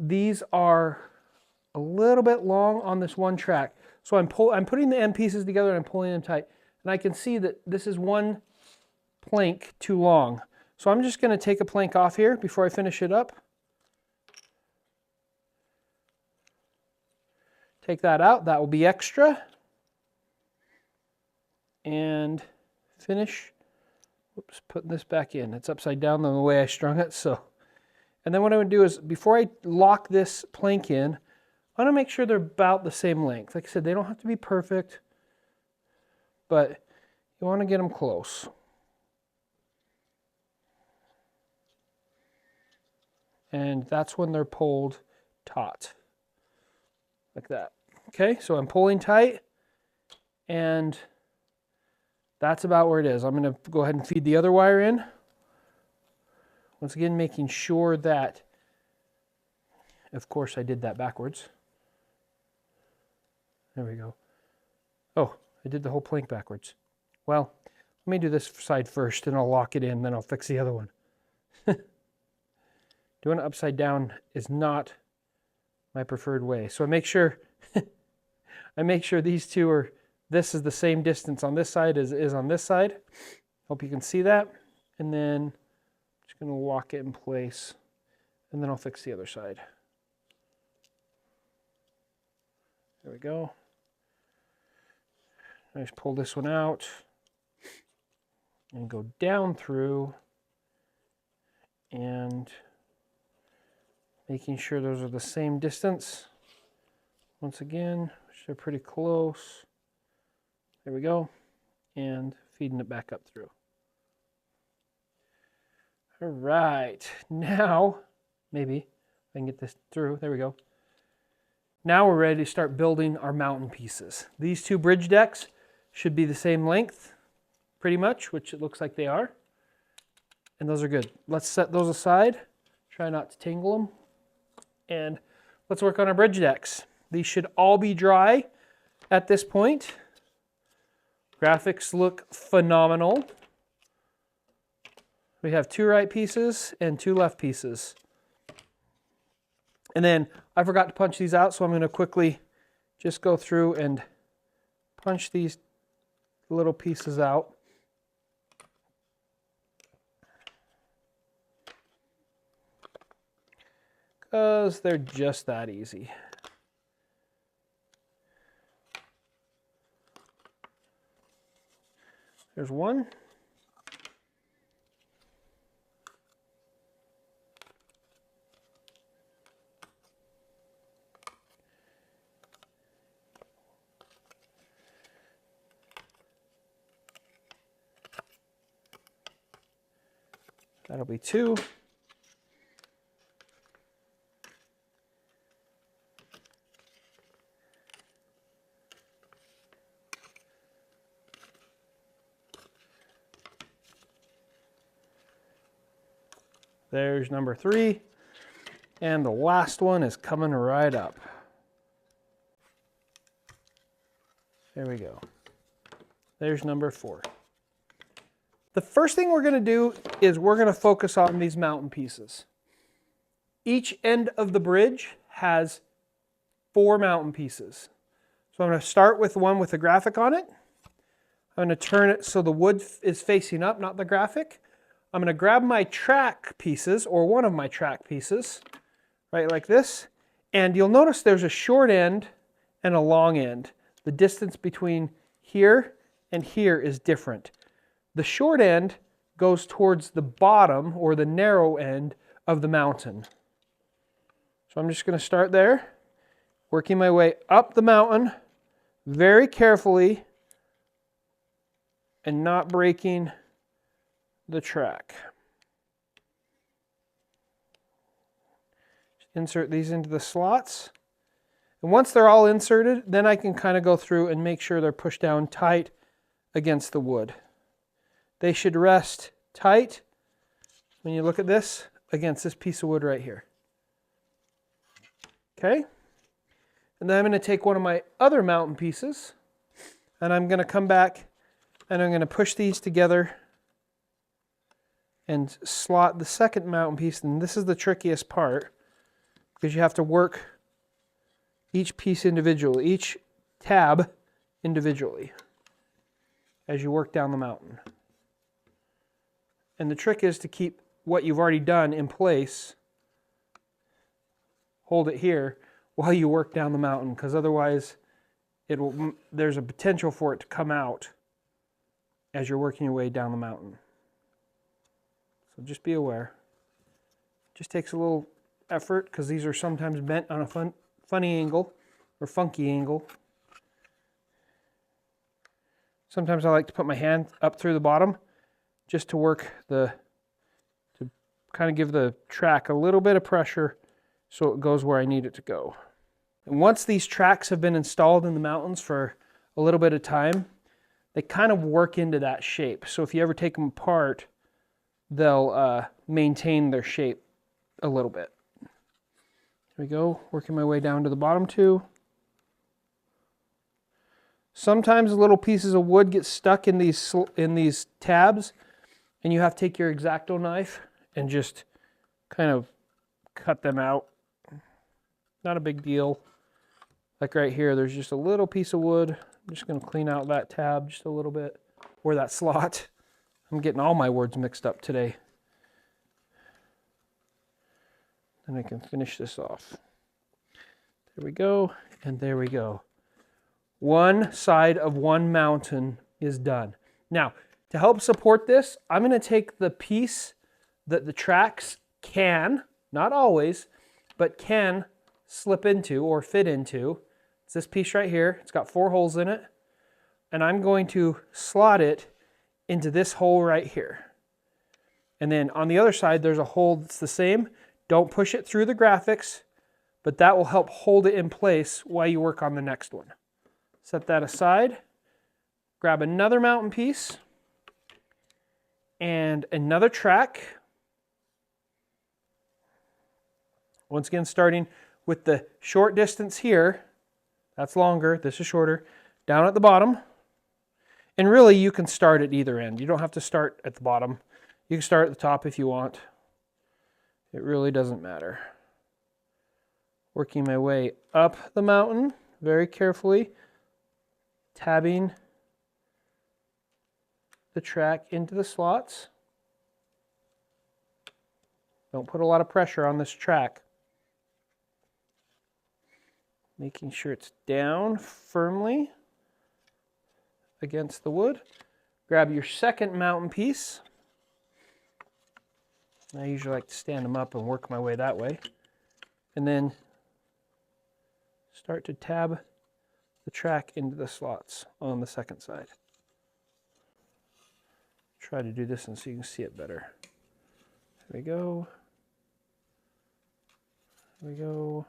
A: these are a little bit long on this one track. So I'm putting the end pieces together and I'm pulling them tight. And I can see that this is one plank too long. So I'm just going to take a plank off here before I finish it up. Take that out. That will be extra. And finish. Oops, putting this back in. It's upside down the way I strung it. So, and then what I'm going to do is, before I lock this plank in, I want to make sure they're about the same length. Like I said, they don't have to be perfect, but you want to get them close. And that's when they're pulled taut, like that. Okay, so I'm pulling tight, and that's about where it is. I'm going to go ahead and feed the other wire in. Once again, making sure that, of course, I did that backwards. There we go. Oh, I did the whole plank backwards. Well, let me do this side first, and I'll lock it in, then I'll fix the other one. Doing it upside down is not my preferred way. So I make sure these two are, this is the same distance on this side as it is on this side. Hope you can see that. And then I'm just going to lock it in place, and then I'll fix the other side. There we go. I just pull this one out and go down through, and making sure those are the same distance. Once again, they're pretty close. There we go. And feeding it back up through. All right. Now, maybe I can get this through. There we go. Now we're ready to start building our mountain pieces. These two bridge decks should be the same length, pretty much, which it looks like they are. And those are good. Let's set those aside. Try not to tangle them. And let's work on our bridge decks. These should all be dry at this point. Graphics look phenomenal. We have 2 right pieces and 2 left pieces. And then I forgot to punch these out, so I'm going to quickly just go through and punch these little pieces out. Because they're just that easy. There's one. That'll be 2. There's number 3. And the last one is coming right up. There we go. There's number 4. The first thing we're going to do is we're going to focus on these mountain pieces. Each end of the bridge has 4 mountain pieces. So I'm going to start with one with a graphic on it. I'm going to turn it so the wood is facing up, not the graphic. I'm going to grab my track pieces, or one of my track pieces, right like this. And you'll notice there's a short end and a long end. The distance between here and here is different. The short end goes towards the bottom, or the narrow end of the mountain. So I'm just going to start there, working my way up the mountain very carefully and not breaking the track. Just insert these into the slots. And once they're all inserted, then I can kind of go through and make sure they're pushed down tight against the wood. They should rest tight, when you look at this, against this piece of wood right here. Okay? And then I'm going to take one of my other mountain pieces, and I'm going to come back and I'm going to push these together and slot the second mountain piece. And this is the trickiest part, because you have to work each piece individually, each tab individually, as you work down the mountain. And the trick is to keep what you've already done in place, hold it here while you work down the mountain, because otherwise there's a potential for it to come out as you're working your way down the mountain. So just be aware. It just takes a little effort, because these are sometimes bent on a funny angle or funky angle. Sometimes I like to put my hand up through the bottom just to work to kind of give the track a little bit of pressure so it goes where I need it to go. And once these tracks have been installed in the mountains for a little bit of time, they kind of work into that shape. So if you ever take them apart, they'll maintain their shape a little bit. Here we go, working my way down to the bottom 2. Sometimes little pieces of wood get stuck in these tabs, and you have to take your X-Acto knife and just kind of cut them out. Not a big deal. Like right here, there's just a little piece of wood. I'm just going to clean out that tab just a little bit, or that slot. I'm getting all my words mixed up today. Then I can finish this off. There we go, and there we go. One side of one mountain is done. Now, to help support this, I'm going to take the piece that the tracks can, not always, but can slip into or fit into. It's this piece right here. It's got 4 holes in it. And I'm going to slot it into this hole right here. And then on the other side, there's a hole that's the same. Don't push it through the graphics, but that will help hold it in place while you work on the next one. Set that aside. Grab another mountain piece and another track. Once again, starting with the short distance here. That's longer, this is shorter. Down at the bottom. And really, you can start at either end. You don't have to start at the bottom. You can start at the top if you want. It really doesn't matter. Working my way up the mountain very carefully, tabbing the track into the slots. Don't put a lot of pressure on this track. Making sure it's down firmly against the wood. Grab your second mountain piece. I usually like to stand them up and work my way that way. And then start to tab the track into the slots on the second side. Try to do this so you can see it better. There we go. There we go.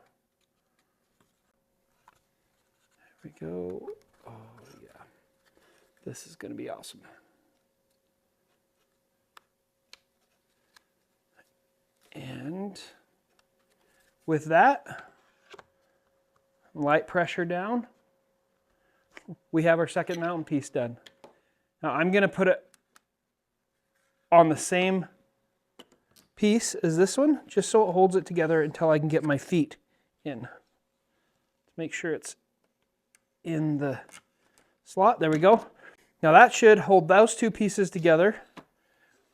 A: There we go. Oh yeah. This is going to be awesome. And with that, light pressure down, we have our second mountain piece done. Now I'm going to put it on the same piece as this one, just so it holds it together until I can get my feet in. To make sure it's in the slot. There we go. Now that should hold those two pieces together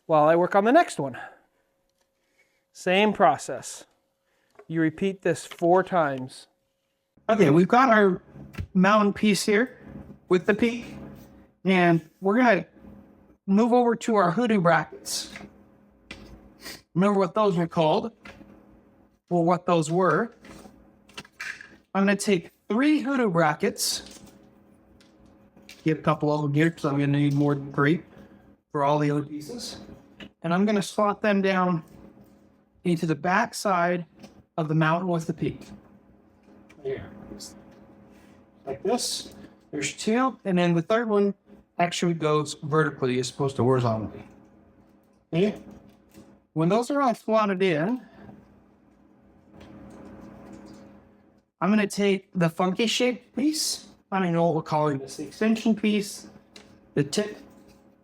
A: while I work on the next one. Same process. You repeat this 4 times.
B: Okay, we've got our mountain piece here with the peak, and we're gonna move over to our hoodoo brackets. Remember what those were called? Or what those were. I'm gonna take 3 hoodoo brackets. Get a couple of them here because I'm gonna need more than 3 for all the other pieces. And I'm gonna slot them down into the back side of the mountain with the peak. Here. Like this. There's 2, and then the third one actually goes vertically as opposed to horizontally. Okay? When those are all slotted in, I'm going to take the funky shaped piece. I don't know what we're calling this. The extension piece, the tip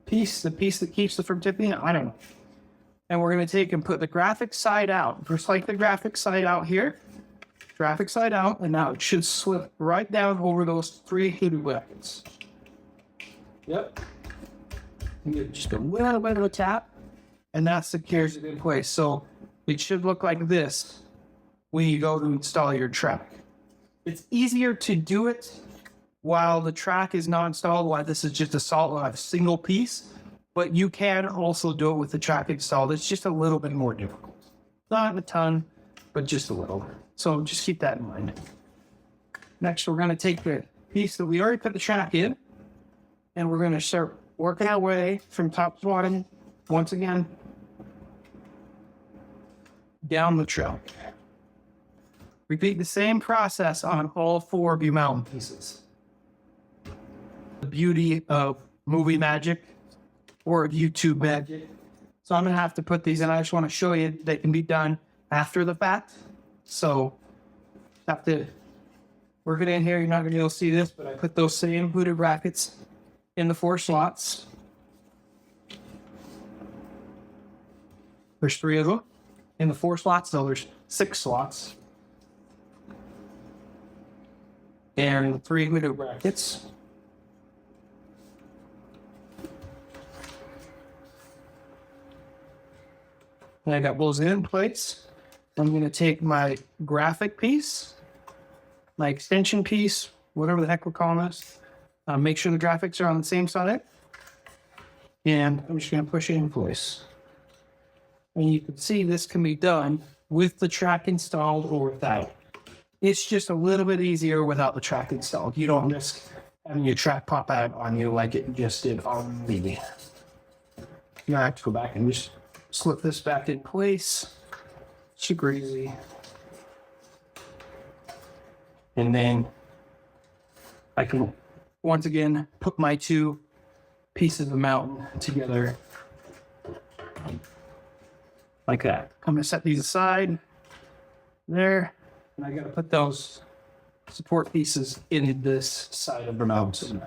B: piece, the piece that keeps it from tipping. I don't know. And we're going to take and put the graphic side out, just like the graphic side out here. Graphic side out, and now it should slip right down over those 3 hoodoo brackets. Yep. And give it just a little bit of a tap, and that secures it in place. So it should look like this when you go to install your track. It's easier to do it while the track is not installed, while this is just a single piece. But you can also do it with the track installed. It's just a little bit more difficult. Not a ton, but just a little. So just keep that in mind. Next, we're going to take the piece that we already put the track in, and we're going to start working our way from top to bottom, once again, down the track. Repeat the same process on all 4 of your mountain pieces. The beauty of movie magic or YouTube magic. So I'm going to have to put these in. I just want to show you they can be done after the fact. So have to work it in here. You're not going to be able to see this, but I put those same hoodoo brackets in the 4 slots. There's 3 of them in the 4 slots, so there's 6 slots. And 3 hoodoo brackets. And I got those in place. I'm going to take my graphic piece, my extension piece, whatever the heck we're calling this. Make sure the graphics are on the same side. And I'm just going to push it in place. And you can see this can be done with the track installed or without. It's just a little bit easier without the track installed. You don't risk having your track pop out on you like it just did on me. Now I have to go back and just slip this back in place. Super easy. And then I can once again put my 2 pieces of the mountain together like that. I'm going to set these aside there, and I got to put those support pieces in this side of the mountain.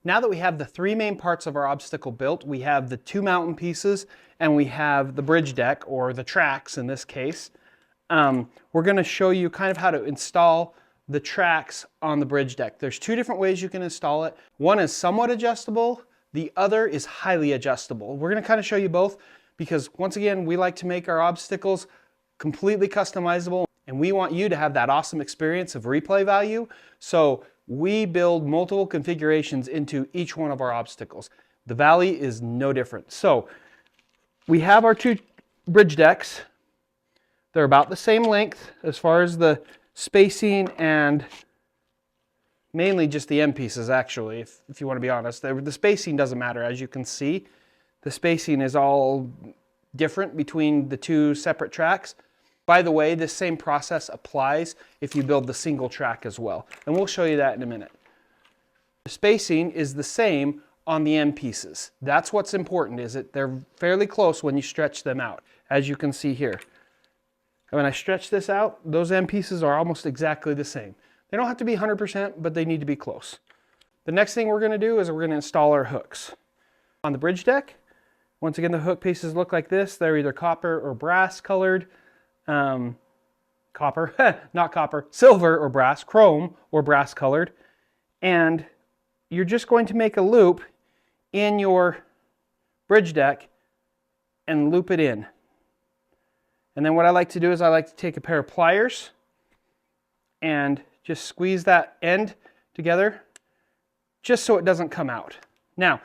A: Now that we have the 3 main parts of our obstacle built, we have the 2 mountain pieces and we have the bridge deck, or the tracks in this case. We're going to show you kind of how to install the tracks on the bridge deck. There's 2 different ways you can install it. One is somewhat adjustable, the other is highly adjustable. We're going to kind of show you both because, once again, we like to make our obstacles completely customizable, and we want you to have that awesome experience of replay value. So we build multiple configurations into each one of our obstacles. The Valley is no different. So we have our 2 bridge decks. They're about the same length as far as the spacing and mainly just the end pieces, actually, if you want to be honest. The spacing doesn't matter. As you can see, the spacing is all different between the two separate tracks. By the way, this same process applies if you build the single track as well. And we'll show you that in a minute. The spacing is the same on the end pieces. That's what's important, is that they're fairly close when you stretch them out, as you can see here. And when I stretch this out, those end pieces are almost exactly the same. They don't have to be 100%, but they need to be close. The next thing we're going to do is we're going to install our hooks. On the bridge deck, once again, the hook pieces look like this. They're either copper or brass colored. Copper, not copper, silver or brass, chrome or brass colored. And you're just going to make a loop in your bridge deck and loop it in. And then what I like to do is I like to take a pair of pliers and just squeeze that end together just so it doesn't come out. Now,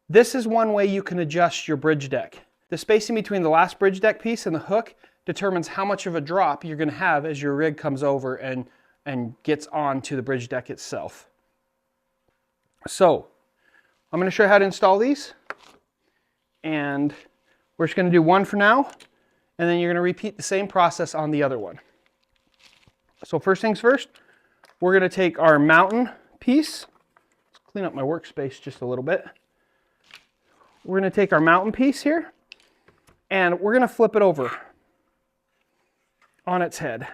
A: this is one way you can adjust your bridge deck. The spacing between the last bridge deck piece and the hook determines how much of a drop you're going to have as your rig comes over and gets onto the bridge deck itself. So, I'm going to show you how to install these, and we're just going to do one for now, and then you're going to repeat the same process on the other one. So first things first, we're going to take our mountain piece. Let's clean up my workspace just a little bit. We're going to take our mountain piece here, and we're going to flip it over on its head.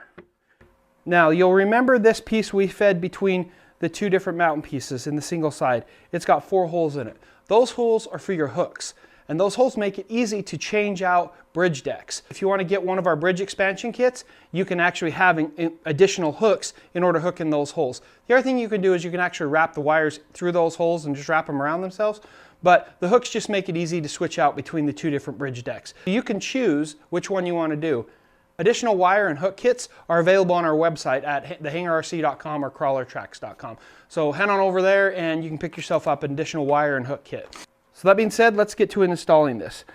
A: Now, you'll remember this piece we fed between the two different mountain pieces in the single side. It's got 4 holes in it. Those holes are for your hooks, and those holes make it easy to change out bridge decks. If you want to get one of our bridge expansion kits, you can actually have additional hooks in order to hook in those holes. The other thing you can do is you can actually wrap the wires through those holes and just wrap them around themselves, but the hooks just make it easy to switch out between the two different bridge decks. You can choose which one you want to do. Additional wire and hook kits are available on our website at thehangarrc.com or CrawlerTrax.com. So head on over there and you can pick yourself up an additional wire and hook kit. So that being said, let's get to installing this.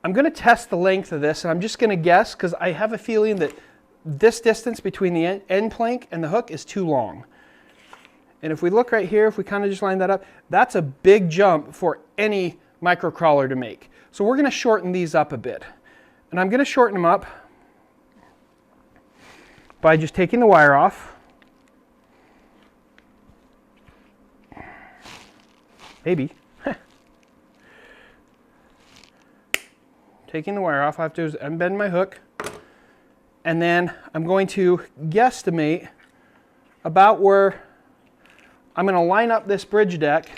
A: I'm going to test the length of this, and I'm just going to guess because I have a feeling that this distance between the end plank and the hook is too long. And if we look right here, if we kind of just line that up, that's a big jump for any micro crawler to make. So we're going to shorten these up a bit. And I'm going to shorten them up by just taking the wire off. Maybe. Taking the wire off, I have to unbend my hook. And then I'm going to guesstimate about where I'm going to line up this bridge deck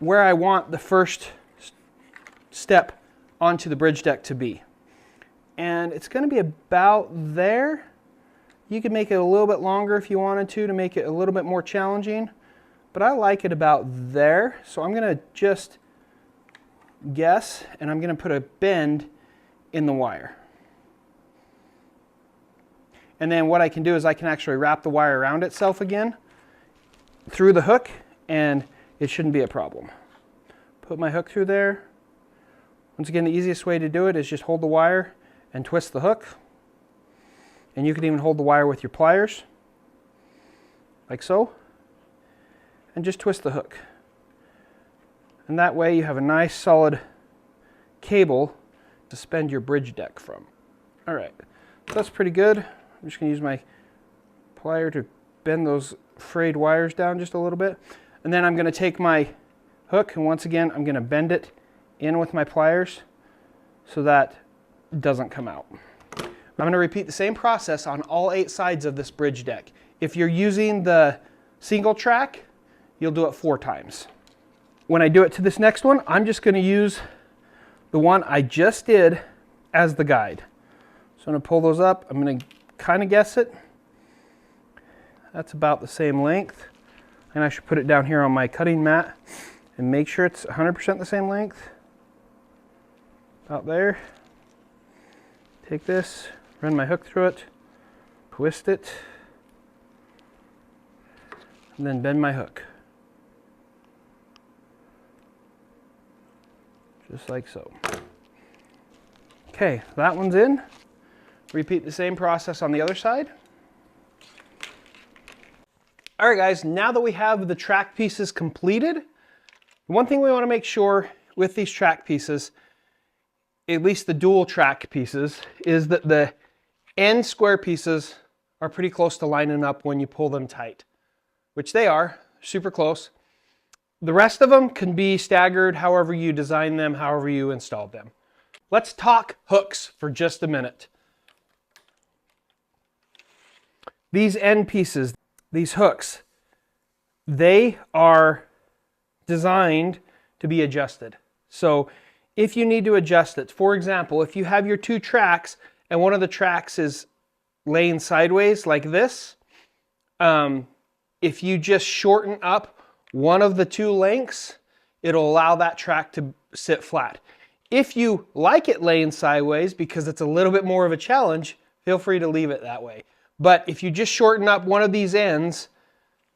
A: where I want the first step onto the bridge deck to be. And it's going to be about there. You could make it a little bit longer if you wanted to make it a little bit more challenging, but I like it about there. So I'm going to just guess, and I'm going to put a bend in the wire. And then what I can do is I can actually wrap the wire around itself again through the hook, and it shouldn't be a problem. Put my hook through there. Once again, the easiest way to do it is just hold the wire and twist the hook. And you can even hold the wire with your pliers, like so, and just twist the hook. And that way you have a nice solid cable to suspend your bridge deck from. All right, so that's pretty good. I'm just going to use my plier to bend those frayed wires down just a little bit. And then I'm going to take my hook, and once again I'm going to bend it in with my pliers so that it doesn't come out. I'm going to repeat the same process on all 8 sides of this bridge deck. If you're using the single track, you'll do it 4 times. When I do it to this next one, I'm just going to use the one I just did as the guide. So I'm going to pull those up. I'm going to kind of guess it. That's about the same length. And I should put it down here on my cutting mat and make sure it's 100% the same length. About there. Take this, run my hook through it, twist it, and then bend my hook. Just like so. Okay, that one's in. Repeat the same process on the other side. All right, guys, now that we have the track pieces completed, one thing we want to make sure with these track pieces at least the dual track pieces, is that the end square pieces are pretty close to lining up when you pull them tight, which they are, super close. The rest of them can be staggered however you design them, however you install them. Let's talk hooks for just a minute. These end pieces, these hooks, they are designed to be adjusted. So if you need to adjust it, for example, if you have your two tracks and one of the tracks is laying sideways like this, if you just shorten up one of the two lengths, it'll allow that track to sit flat. If you like it laying sideways because it's a little bit more of a challenge, feel free to leave it that way. But if you just shorten up one of these ends,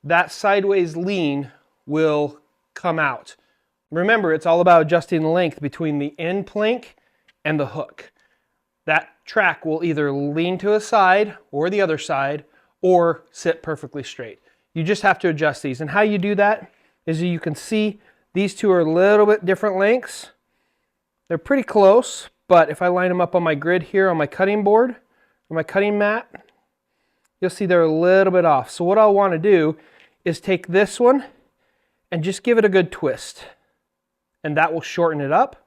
A: that sideways lean will come out. Remember, it's all about adjusting the length between the end plank and the hook. That track will either lean to a side or the other side or sit perfectly straight. You just have to adjust these. And how you do that is you can see these two are a little bit different lengths. They're pretty close, but if I line them up on my grid here on my cutting board or my cutting mat, you'll see they're a little bit off. So what I'll want to do is take this one and just give it a good twist. And that will shorten it up.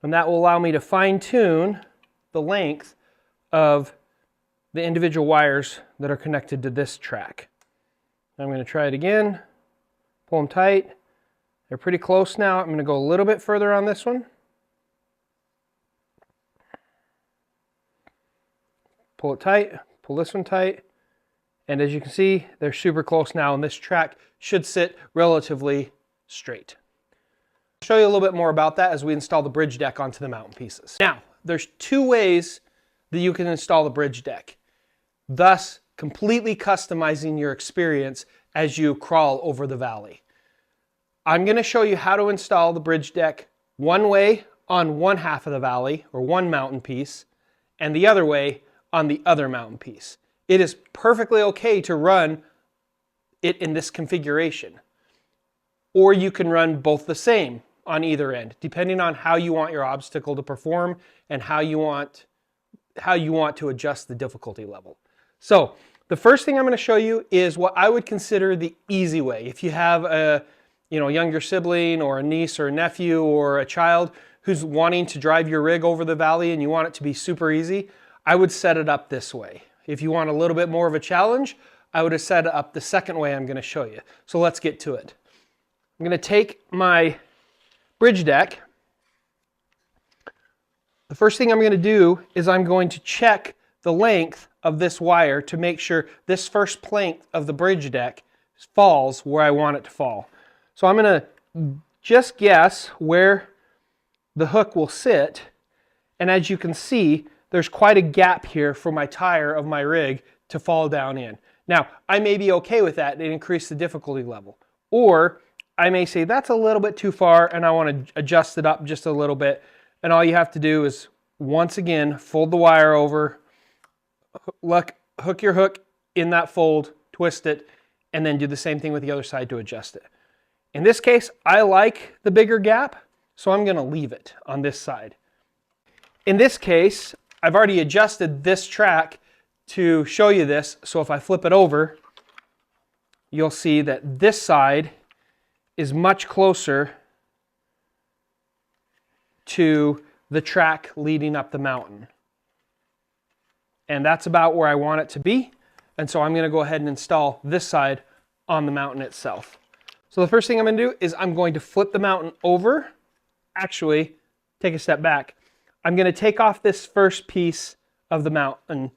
A: And that will allow me to fine tune the length of the individual wires that are connected to this track. I'm going to try it again. Pull them tight. They're pretty close now. I'm going to go a little bit further on this one. Pull it tight. Pull this one tight. And as you can see, they're super close now, and this track should sit relatively straight. I'll show you a little bit more about that as we install the bridge deck onto the mountain pieces. Now, there's two ways that you can install the bridge deck, thus completely customizing your experience as you crawl over the valley. I'm going to show you how to install the bridge deck one way on one half of the valley, or one mountain piece, and the other way on the other mountain piece. It is perfectly okay to run it in this configuration. Or you can run both the same on either end, depending on how you want your obstacle to perform and how you want to adjust the difficulty level. So the first thing I'm going to show you is what I would consider the easy way. If you have a younger sibling or a niece or a nephew or a child who's wanting to drive your rig over the valley and you want it to be super easy, I would set it up this way. If you want a little bit more of a challenge, I would have set it up the second way I'm going to show you. So let's get to it. I'm going to take my bridge deck. The first thing I'm going to do is I'm going to check the length of this wire to make sure this first plank of the bridge deck falls where I want it to fall. So I'm going to just guess where the hook will sit, and as you can see, there's quite a gap here for my tire of my rig to fall down in. Now, I may be okay with that and increase the difficulty level. Or I may say that's a little bit too far and I want to adjust it up just a little bit. And all you have to do is, once again, fold the wire over, hook your hook in that fold, twist it, and then do the same thing with the other side to adjust it. In this case, I like the bigger gap, so I'm going to leave it on this side. In this case, I've already adjusted this track to show you this, so if I flip it over, you'll see that this side is much closer to the track leading up the mountain. And that's about where I want it to be, and so I'm going to go ahead and install this side on the mountain itself. So the first thing I'm going to do is I'm going to flip the mountain over. Actually, take a step back. I'm going to take off this first piece of the mountain,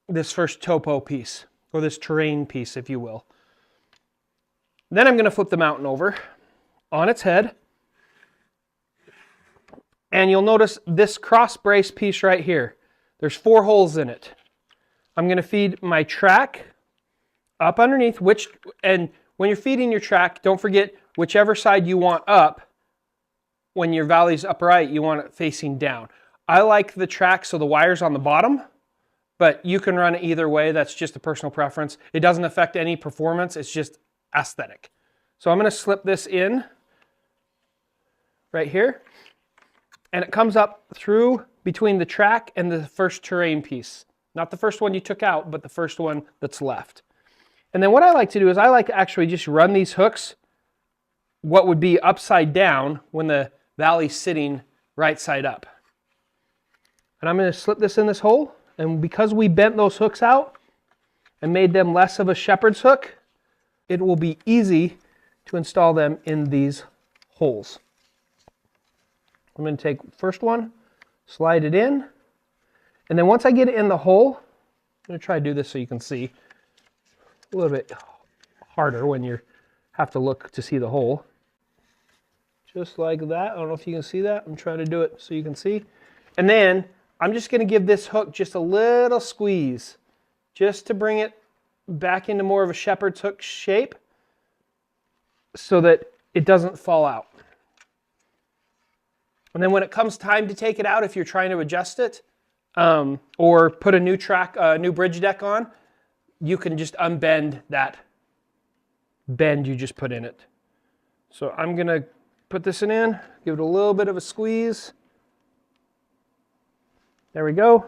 A: this first topo piece, or this terrain piece, if you will. Then I'm going to flip the mountain over on its head. And you'll notice this cross brace piece right here. There's 4 holes in it. I'm going to feed my track up underneath, and when you're feeding your track, don't forget whichever side you want up. When your valley's upright, you want it facing down. I like the track so the wire's on the bottom, but you can run it either way. That's just a personal preference. It doesn't affect any performance. It's just aesthetic. So I'm going to slip this in right here. And it comes up through between the track and the first terrain piece. Not the first one you took out, but the first one that's left. And then what I like to do is I like to actually just run these hooks what would be upside down when the valley's sitting right side up. And I'm going to slip this in this hole, and because we bent those hooks out and made them less of a shepherd's hook, it will be easy to install them in these holes. I'm going to take the first one, slide it in, and then once I get it in the hole, I'm going to try to do this so you can see. A little bit harder when you have to look to see the hole. Just like that. I don't know if you can see that. I'm trying to do it so you can see. And then I'm just going to give this hook just a little squeeze just to bring it back into more of a shepherd's hook shape so that it doesn't fall out. And then when it comes time to take it out, if you're trying to adjust it or put a new new bridge deck on, you can just unbend that bend you just put in it. So I'm going to put this in, give it a little bit of a squeeze. There we go.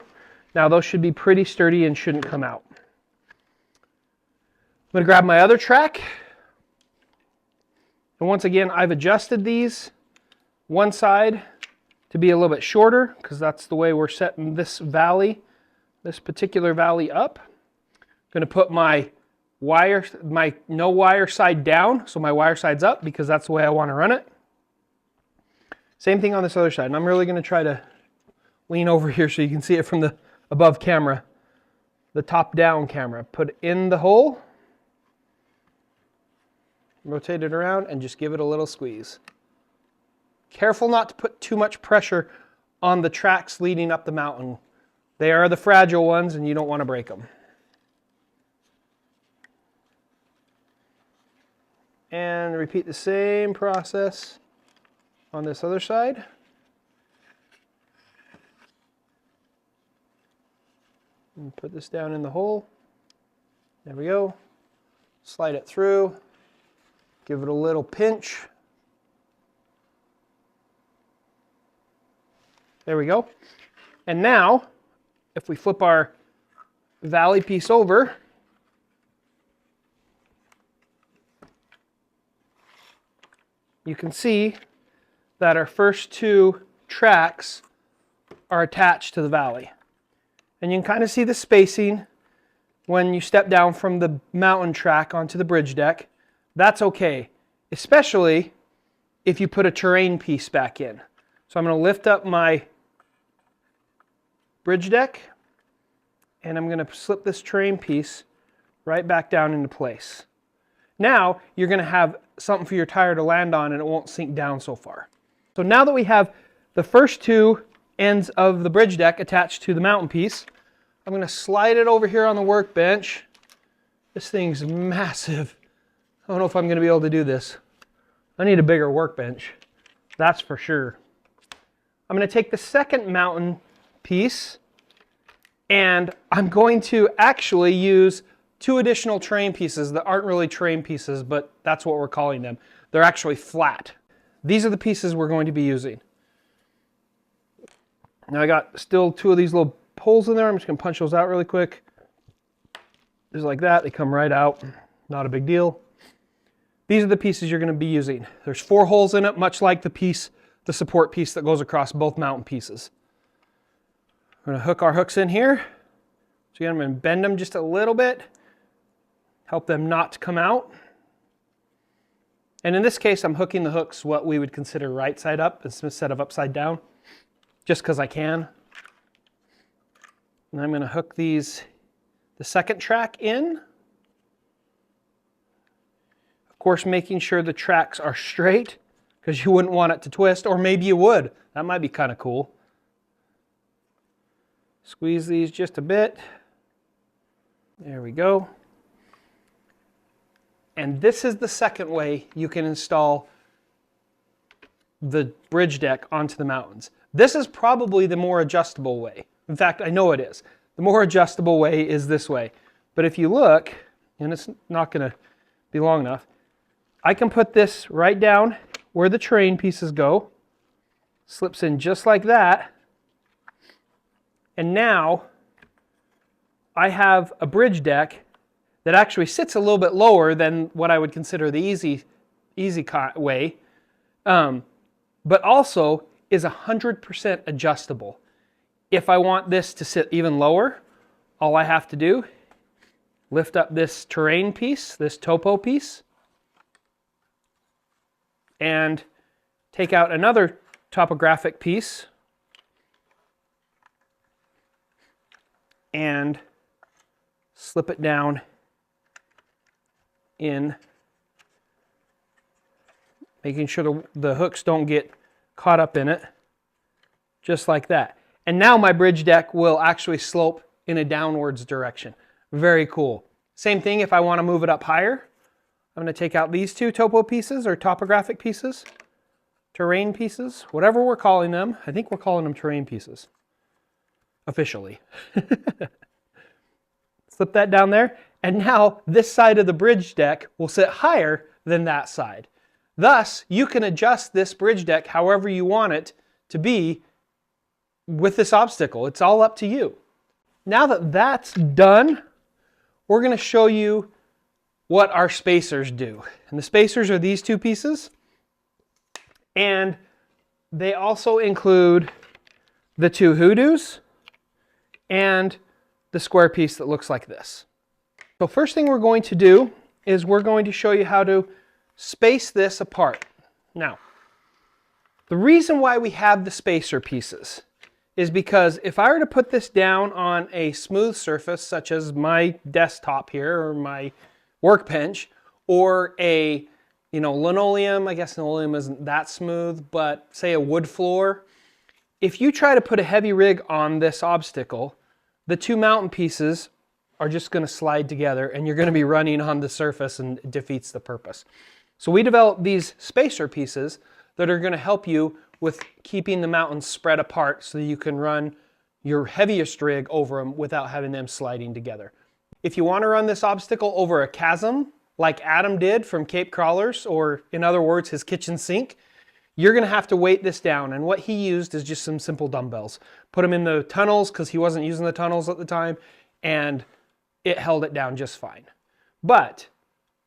A: Now those should be pretty sturdy and shouldn't come out. I'm going to grab my other track. And once again, I've adjusted these one side to be a little bit shorter because that's the way we're setting this valley, this particular valley up. I'm going to put my no wire side down, so my wire side's up because that's the way I want to run it. Same thing on this other side, and I'm really going to try to lean over here so you can see it from the above camera, the top down camera. Put it in the hole, rotate it around, and just give it a little squeeze. Careful not to put too much pressure on the tracks leading up the mountain. They are the fragile ones and you don't want to break them. And repeat the same process on this other side. And put this down in the hole. There we go. Slide it through. Give it a little pinch. There we go. And now, if we flip our valley piece over, you can see that our first two tracks are attached to the valley. And you can kind of see the spacing when you step down from the mountain track onto the bridge deck. That's okay, especially if you put a terrain piece back in. So I'm going to lift up my bridge deck and I'm going to slip this terrain piece right back down into place. Now you're going to have something for your tire to land on and it won't sink down so far. So now that we have the first two ends of the bridge deck attached to the mountain piece, I'm going to slide it over here on the workbench. This thing's massive. I don't know if I'm going to be able to do this. I need a bigger workbench, that's for sure. I'm going to take the second mountain piece and I'm going to actually use two additional terrain pieces that aren't really terrain pieces, but that's what we're calling them. They're actually flat. These are the pieces we're going to be using. Now I got still two of these little holes in there. I'm just going to punch those out really quick. Just like that. They come right out. Not a big deal. These are the pieces you're going to be using. There's 4 holes in it, much like the support piece that goes across both mountain pieces. We're going to hook our hooks in here. So again, I'm going to bend them just a little bit. Help them not to come out. And in this case, I'm hooking the hooks what we would consider right side up instead of upside down, just because I can. And I'm going to hook the second track in. Of course, making sure the tracks are straight, because you wouldn't want it to twist, or maybe you would. That might be kind of cool. Squeeze these just a bit. There we go. And this is the second way you can install the bridge deck onto the mountains. This is probably the more adjustable way. In fact, I know it is. The more adjustable way is this way. But if you look, and it's not going to be long enough, I can put this right down where the terrain pieces go, Slips in just like that. And now I have a bridge deck that actually sits a little bit lower than what I would consider the easy way, but also is 100% adjustable. If I want this to sit even lower, all I have to do, lift up this terrain piece, this topo piece, and take out another topographic piece and slip it down in, making sure the hooks don't get caught up in it, just like that. And now my bridge deck will actually slope in a downwards direction. Very cool. Same thing if I want to move it up higher. I'm going to take out these two topo pieces or topographic pieces, terrain pieces, whatever we're calling them. I think we're calling them terrain pieces, officially. Slip that down there, and now this side of the bridge deck will sit higher than that side. Thus, you can adjust this bridge deck however you want it to be with this obstacle. It's all up to you. Now that that's done, we're going to show you what our spacers do. And the spacers are these two pieces, and they also include the two hoodoos and the square piece that looks like this. So first thing we're going to do is we're going to show you how to space this apart. Now, the reason why we have the spacer pieces is because if I were to put this down on a smooth surface, such as my desktop here or my workbench, or a linoleum, I guess linoleum isn't that smooth, but say a wood floor, if you try to put a heavy rig on this obstacle, the two mountain pieces are just going to slide together and you're going to be running on the surface and it defeats the purpose. So we developed these spacer pieces that are going to help you with keeping the mountains spread apart so that you can run your heaviest rig over them without having them sliding together. If you want to run this obstacle over a chasm, like Adam did from Cape Crawlers, or in other words, his kitchen sink, you're going to have to weight this down. And what he used is just some simple dumbbells. Put them in the tunnels because he wasn't using the tunnels at the time, and it held it down just fine. But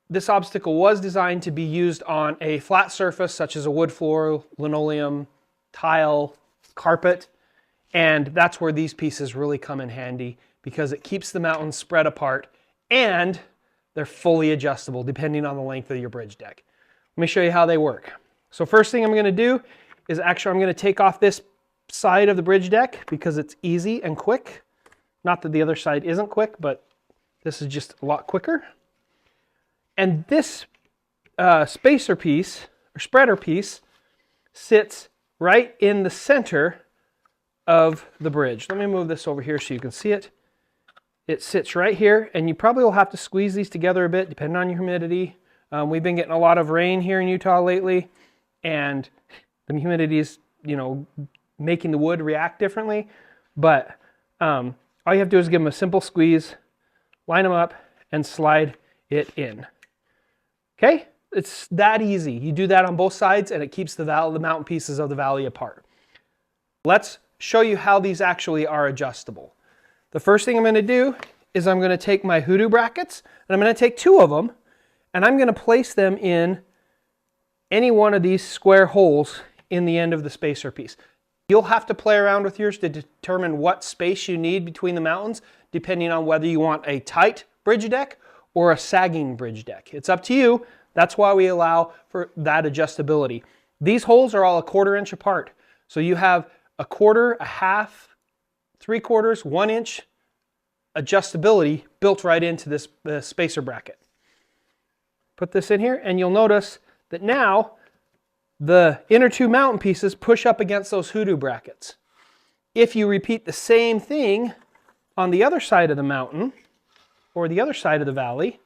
A: this obstacle was designed to be used on a flat surface such as a wood floor, linoleum, tile, carpet, and that's where these pieces really come in handy because it keeps the mountains spread apart and they're fully adjustable depending on the length of your bridge deck. Let me show you how they work. So first thing I'm going to do is actually I'm going to take off this side of the bridge deck because it's easy and quick. Not that the other side isn't quick, but this is just a lot quicker. And this spacer piece, or spreader piece, sits right in the center of the bridge. Let me move this over here so you can see it. It sits right here, and you probably will have to squeeze these together a bit depending on your humidity. We've been getting a lot of rain here in Utah lately, and the humidity is, making the wood react differently. But all you have to do is give them a simple squeeze, line them up, and slide it in. Okay? It's that easy. You do that on both sides, and it keeps the mountain pieces of the valley apart. Let's show you how these actually are adjustable. The first thing I'm going to do is I'm going to take my hoodoo brackets, and I'm going to take two of them, and I'm going to place them in any one of these square holes in the end of the spacer piece. You'll have to play around with yours to determine what space you need between the mountains, depending on whether you want a tight bridge deck or a sagging bridge deck. It's up to you. That's why we allow for that adjustability. These holes are all 1/4 inch apart. So you have 1/4, 1/2, 3/4, 1 inch adjustability built right into this spacer bracket. Put this in here and you'll notice that now the inner two mountain pieces push up against those hoodoo brackets. If you repeat the same thing on the other side of the mountain or the other side of the valley,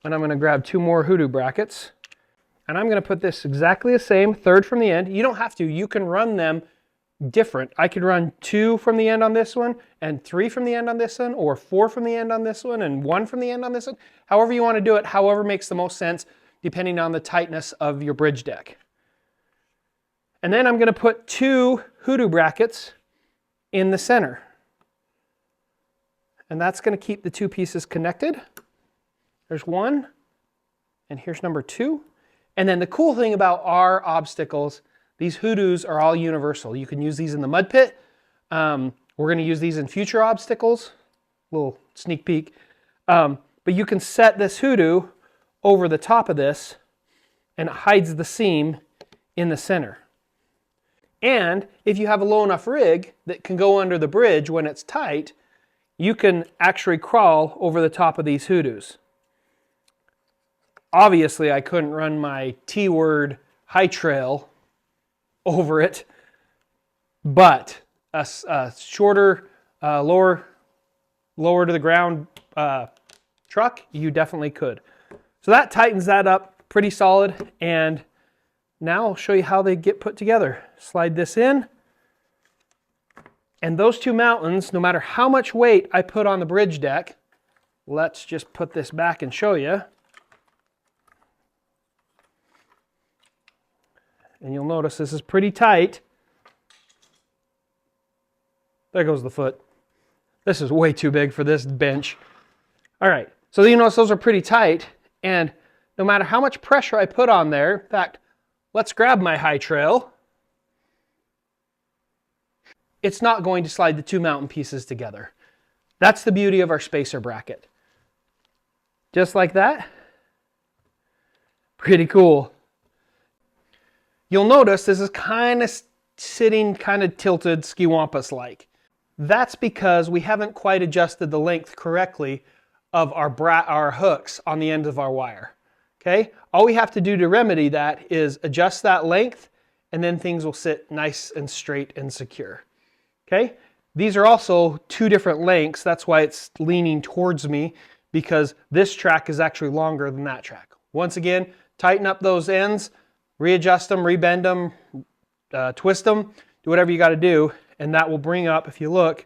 A: and I'm going to grab two more hoodoo brackets, and I'm going to put this exactly the same, third from the end. You don't have to. You can run them different. I could run 2 from the end on this one, and 3 from the end on this one, or 4 from the end on this one, and 1 from the end on this one. However you want to do it, however makes the most sense. depending on the tightness of your bridge deck. And then I'm going to put 2 hoodoo brackets in the center. And that's going to keep the 2 pieces connected. There's 1, and here's number 2. And then the cool thing about our obstacles, these hoodoos are all universal. You can use these in the mud pit. We're going to use these in future obstacles. Little sneak peek. But you can set this hoodoo over the top of this, and it hides the seam in the center. And if you have a low enough rig that can go under the bridge when it's tight, you can actually crawl over the top of these hoodoos. Obviously, I couldn't run my T-word high trail over it, but a shorter, lower to the ground truck, you definitely could. So that tightens that up pretty solid, and now I'll show you how they get put together. Slide this in, and those 2 mountains, no matter how much weight I put on the bridge deck, let's just put this back and show you. And you'll notice this is pretty tight. There goes the foot. This is way too big for this bench. All right, so you notice those are pretty tight, and no matter how much pressure I put on there, in fact, let's grab my high trail. It's not going to slide the 2 mountain pieces together. That's the beauty of our spacer bracket. Just like that. Pretty cool. You'll notice this is kind of sitting kind of tilted skiwampus-like. That's because we haven't quite adjusted the length correctly of our hooks on the end of our wire. Okay? All we have to do to remedy that is adjust that length, and then things will sit nice and straight and secure. Okay? These are also 2 different lengths. That's why it's leaning towards me, because this track is actually longer than that track. Once again, tighten up those ends, readjust them, rebend them, twist them, do whatever you got to do, and that will bring up, if you look,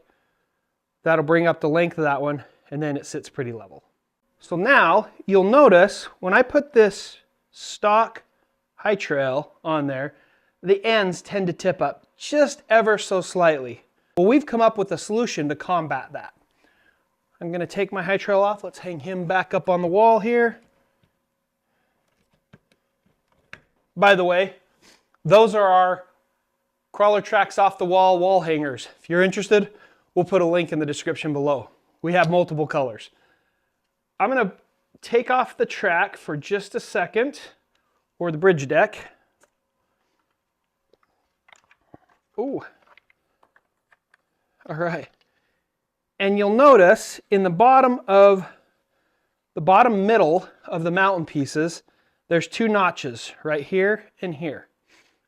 A: that'll bring up the length of that one, and then it sits pretty level. So now you'll notice when I put this stock high trail on there, the ends tend to tip up just ever so slightly. Well, we've come up with a solution to combat that. I'm going to take my high trail off. Let's hang him back up on the wall here. By the way, those are our CrawlerTrax off the wall hangers. If you're interested, we'll put a link in the description below. We have multiple colors. I'm going to take off the track for just a second, or the bridge deck. Ooh. All right. And you'll notice in the bottom middle of the mountain pieces, there's 2 notches right here and here.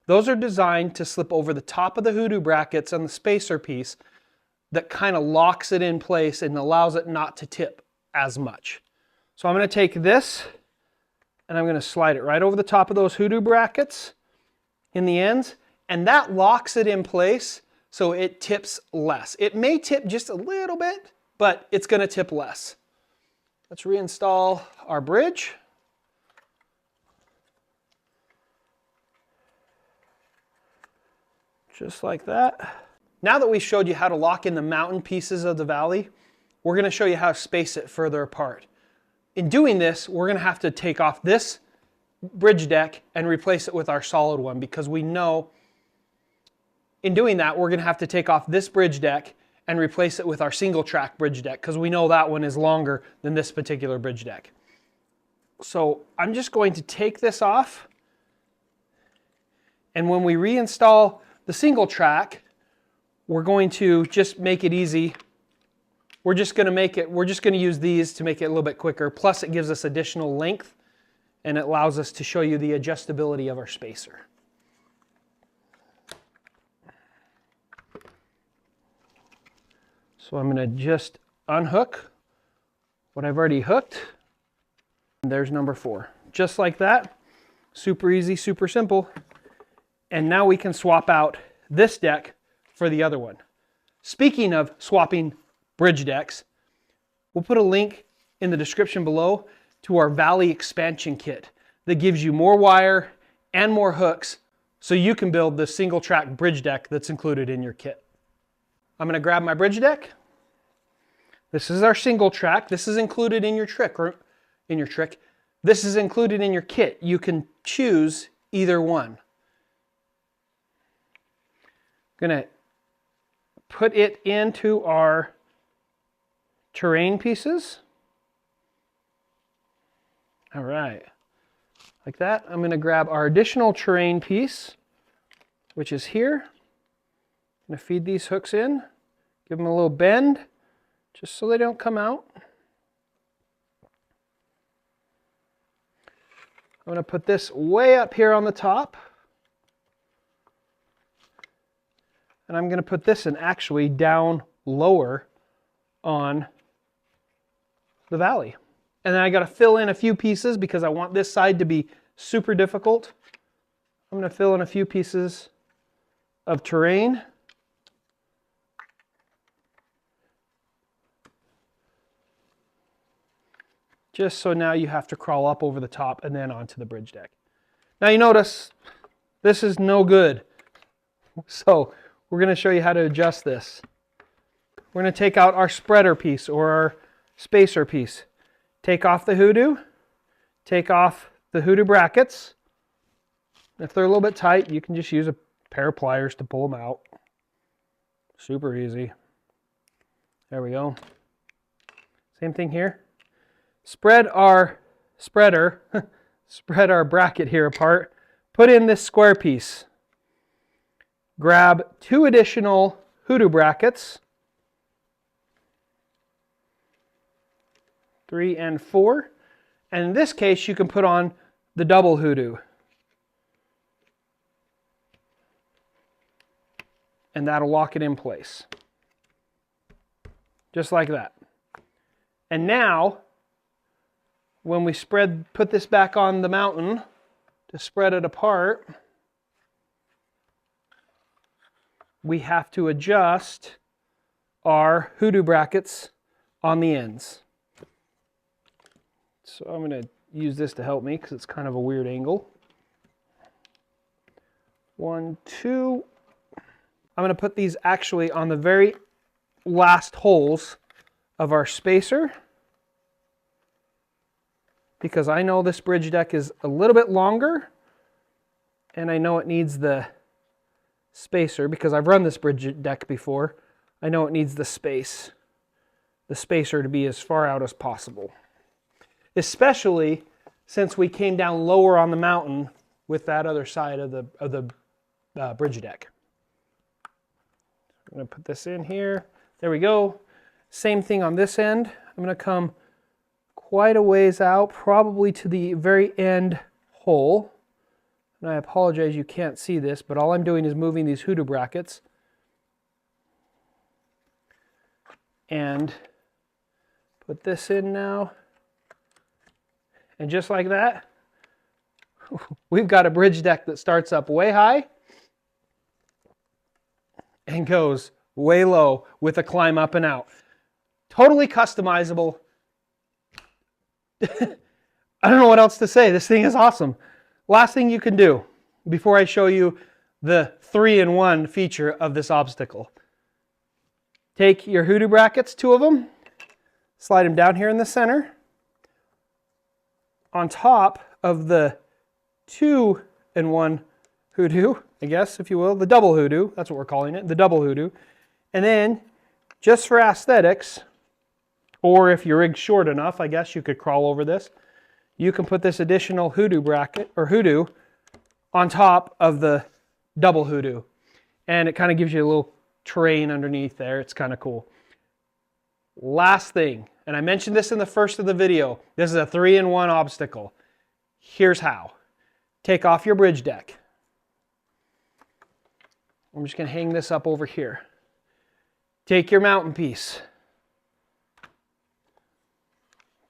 A: Those are designed to slip over the top of the hoodoo brackets on the spacer piece that kind of locks it in place and allows it not to tip as much. So I'm going to take this and I'm going to slide it right over the top of those hoodoo brackets in the ends, and that locks it in place so it tips less. It may tip just a little bit, but it's going to tip less. Let's reinstall our bridge. Just like that. Now that we've showed you how to lock in the mountain pieces of the valley, we're going to show you how to space it further apart. In doing this, we're going to have to take off this bridge deck and replace it with our solid one, because we know in doing that, we're going to have to take off this bridge deck and replace it with our single track bridge deck, because we know that one is longer than this particular bridge deck. So I'm just going to take this off, and when we reinstall the single track, we're going to just make it easy. We're just going to use these to make it a little bit quicker. Plus it gives us additional length, and it allows us to show you the adjustability of our spacer. So I'm going to just unhook what I've already hooked. And there's number 4. Just like that. Super easy, super simple. And now we can swap out this deck for the other one. Speaking of swapping bridge decks, we'll put a link in the description below to our Valley expansion kit. that gives you more wire and more hooks so you can build the single track bridge deck that's included in your kit. I'm going to grab my bridge deck. This is our single track. This is included in your This is included in your kit. You can choose either one. I'm going to put it into our terrain pieces. All right, like that. I'm going to grab our additional terrain piece, which is here. I'm going to feed these hooks in, give them a little bend, just so they don't come out. I'm going to put this way up here on the top. And I'm going to put this in actually down lower on the valley. And then I got to fill in a few pieces because I want this side to be super difficult. I'm going to fill in a few pieces of terrain. Just so now you have to crawl up over the top and then onto the bridge deck. Now you notice this is no good. So we're going to show you how to adjust this. We're going to take out our spreader piece or our spacer piece. Take off the hoodoo. Take off the hoodoo brackets. If they're a little bit tight, you can just use a pair of pliers to pull them out. Super easy. There we go. Same thing here. Spread our bracket here apart. Put in this square piece. Grab 2 additional hoodoo brackets. 3 and 4. And in this case, you can put on the double hoodoo. And that'll lock it in place. Just like that. And now, when we put this back on the mountain to spread it apart, we have to adjust our hoodoo brackets on the ends. So I'm going to use this to help me because it's kind of a weird angle. 1, 2. I'm going to put these actually on the very last holes of our spacer because I know this bridge deck is a little bit longer and I know it needs the spacer because I've run this bridge deck before. I know it needs the spacer to be as far out as possible. Especially since we came down lower on the mountain with that other side of the bridge deck. I'm going to put this in here. There we go. Same thing on this end. I'm going to come quite a ways out, probably to the very end hole. And I apologize you can't see this, but all I'm doing is moving these hoodoo brackets. And put this in now. And just like that, we've got a bridge deck that starts up way high and goes way low with a climb up and out. Totally customizable. I don't know what else to say. This thing is awesome. Last thing you can do before I show you the 3-in-1 feature of this obstacle. Take your hoodoo brackets, 2 of them, slide them down here in the center. On top of the 2-in-1 hoodoo, I guess, if you will, the double hoodoo, that's what we're calling it, the double hoodoo. And then, just for aesthetics, or if your rig's short enough, I guess you could crawl over this, you can put this additional hoodoo bracket, or hoodoo, on top of the double hoodoo. And it kind of gives you a little terrain underneath there. It's kind of cool. Last thing, and I mentioned this in the first of the video, this is a 3-in-1 obstacle. Here's how. Take off your bridge deck. I'm just going to hang this up over here. Take your mountain piece.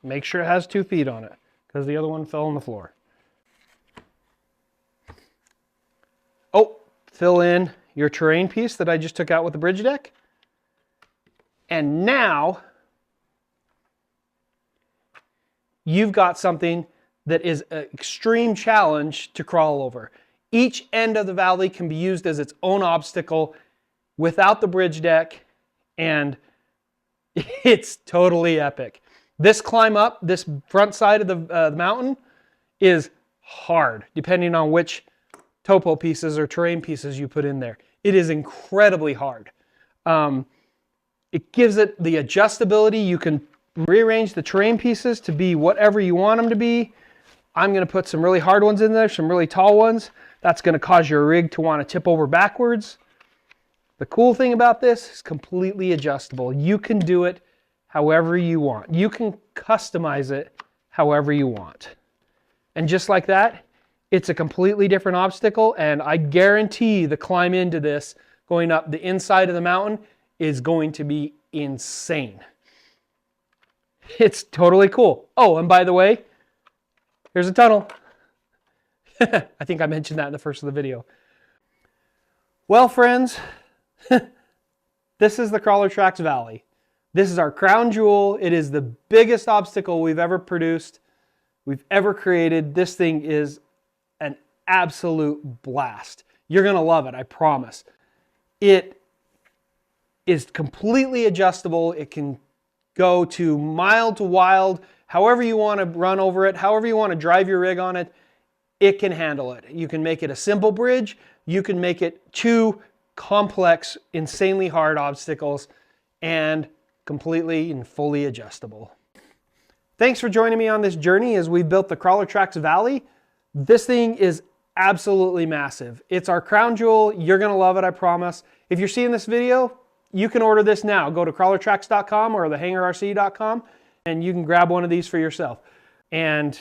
A: Make sure it has 2 feet on it, because the other one fell on the floor. Oh, fill in your terrain piece that I just took out with the bridge deck. And now, you've got something that is an extreme challenge to crawl over. Each end of the valley can be used as its own obstacle without the bridge deck, and it's totally epic. This climb up, this front side of the mountain is hard, depending on which topo pieces or terrain pieces you put in there. It is incredibly hard. It gives it the adjustability. You can rearrange the terrain pieces to be whatever you want them to be. I'm going to put some really hard ones in there, some really tall ones. That's going to cause your rig to want to tip over backwards. The cool thing about this is completely adjustable. You can do it however you want. You can customize it however you want. And just like that, it's a completely different obstacle, and I guarantee the climb into this, going up the inside of the mountain, is going to be insane. It's totally cool. Oh, and by the way, here's a tunnel. I think I mentioned that in the first of the video. Well, friends, this is the CrawlerTrax Valley. This is our crown jewel. It is the biggest obstacle we've ever produced, we've ever created. This thing is an absolute blast. You're going to love it, I promise. It is completely adjustable. It can go to mild to wild, however you want to run over it, however you want to drive your rig on it, it can handle it. You can make it a simple bridge. You can make it two complex, insanely hard obstacles, and completely and fully adjustable. Thanks for joining me on this journey as we built the CrawlerTrax Valley. This thing is absolutely massive. It's our crown jewel. You're going to love it, I promise. If you're seeing this video, you can order this now. Go to CrawlerTrax.com or thehangarrc.com and you can grab one of these for yourself. And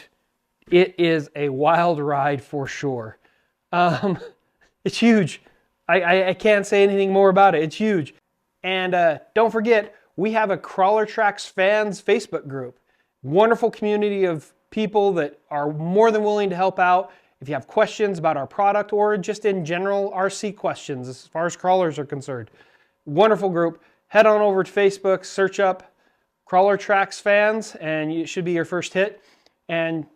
A: it is a wild ride for sure. It's huge. I can't say anything more about it. It's huge. And don't forget, we have a CrawlerTrax fans Facebook group. Wonderful community of people that are more than willing to help out. If you have questions about our product or just in general RC questions as far as crawlers are concerned. Wonderful group. Head on over to Facebook, search up CrawlerTrax fans, and it should be your first hit. And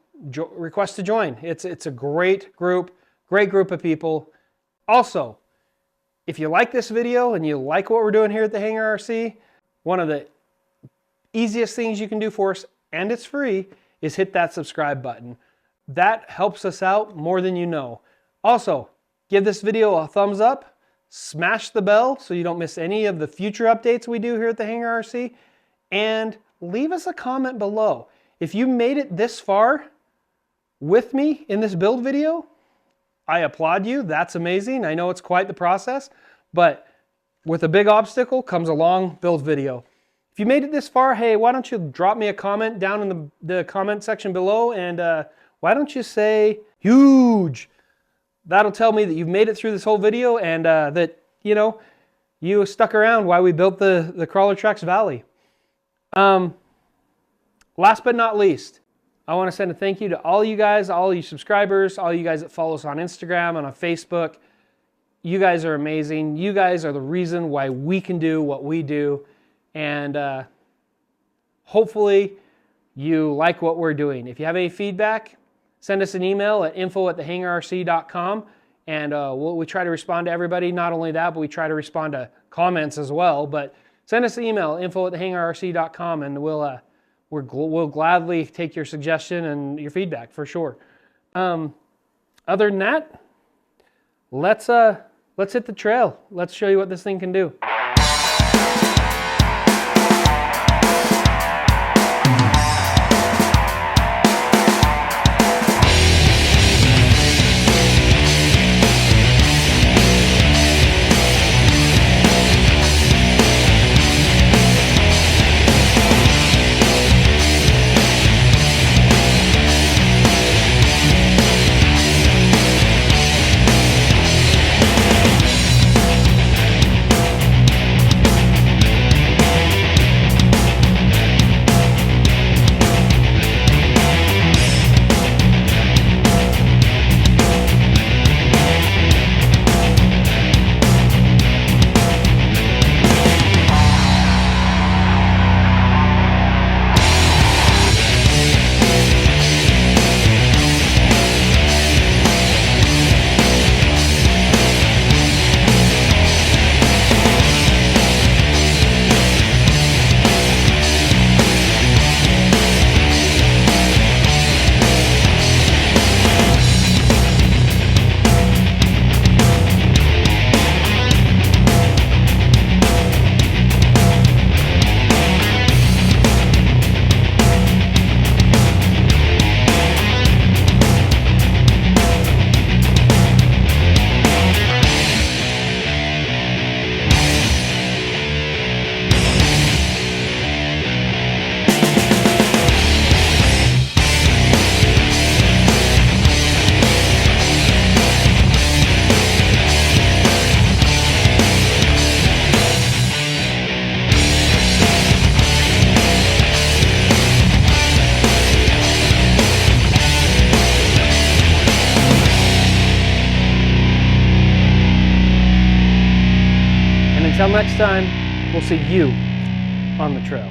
A: request to join. It's a great group of people. Also, if you like this video and you like what we're doing here at the Hangar RC, one of the easiest things you can do for us, and it's free, is hit that subscribe button. That helps us out more than you know. Also, give this video a thumbs up, smash the bell so you don't miss any of the future updates we do here at the Hangar RC, and leave us a comment below. If you made it this far with me in this build video, I applaud you. That's amazing. I know it's quite the process, but with a big obstacle comes a long build video. If you made it this far, hey, why don't you drop me a comment down in the comment section below, and why don't you say huge? That'll tell me that you've made it through this whole video and that, you know, you stuck around while we built the CrawlerTrax Valley. Last but not least, I want to send a thank you to all you guys, all you subscribers, all you guys that follow us on Instagram and on Facebook. You guys are amazing. You guys are the reason why we can do what we do. And hopefully you like what we're doing. If you have any feedback, send us an email at info@thehangarrc.com, and we try to respond to everybody. Not only that, but we try to respond to comments as well. But send us an email, info@thehangarrc.com, and we'll gladly take your suggestion and your feedback for sure. Other than that, let's hit the trail. Let's show you what this thing can do. next time, we'll see you on the trail.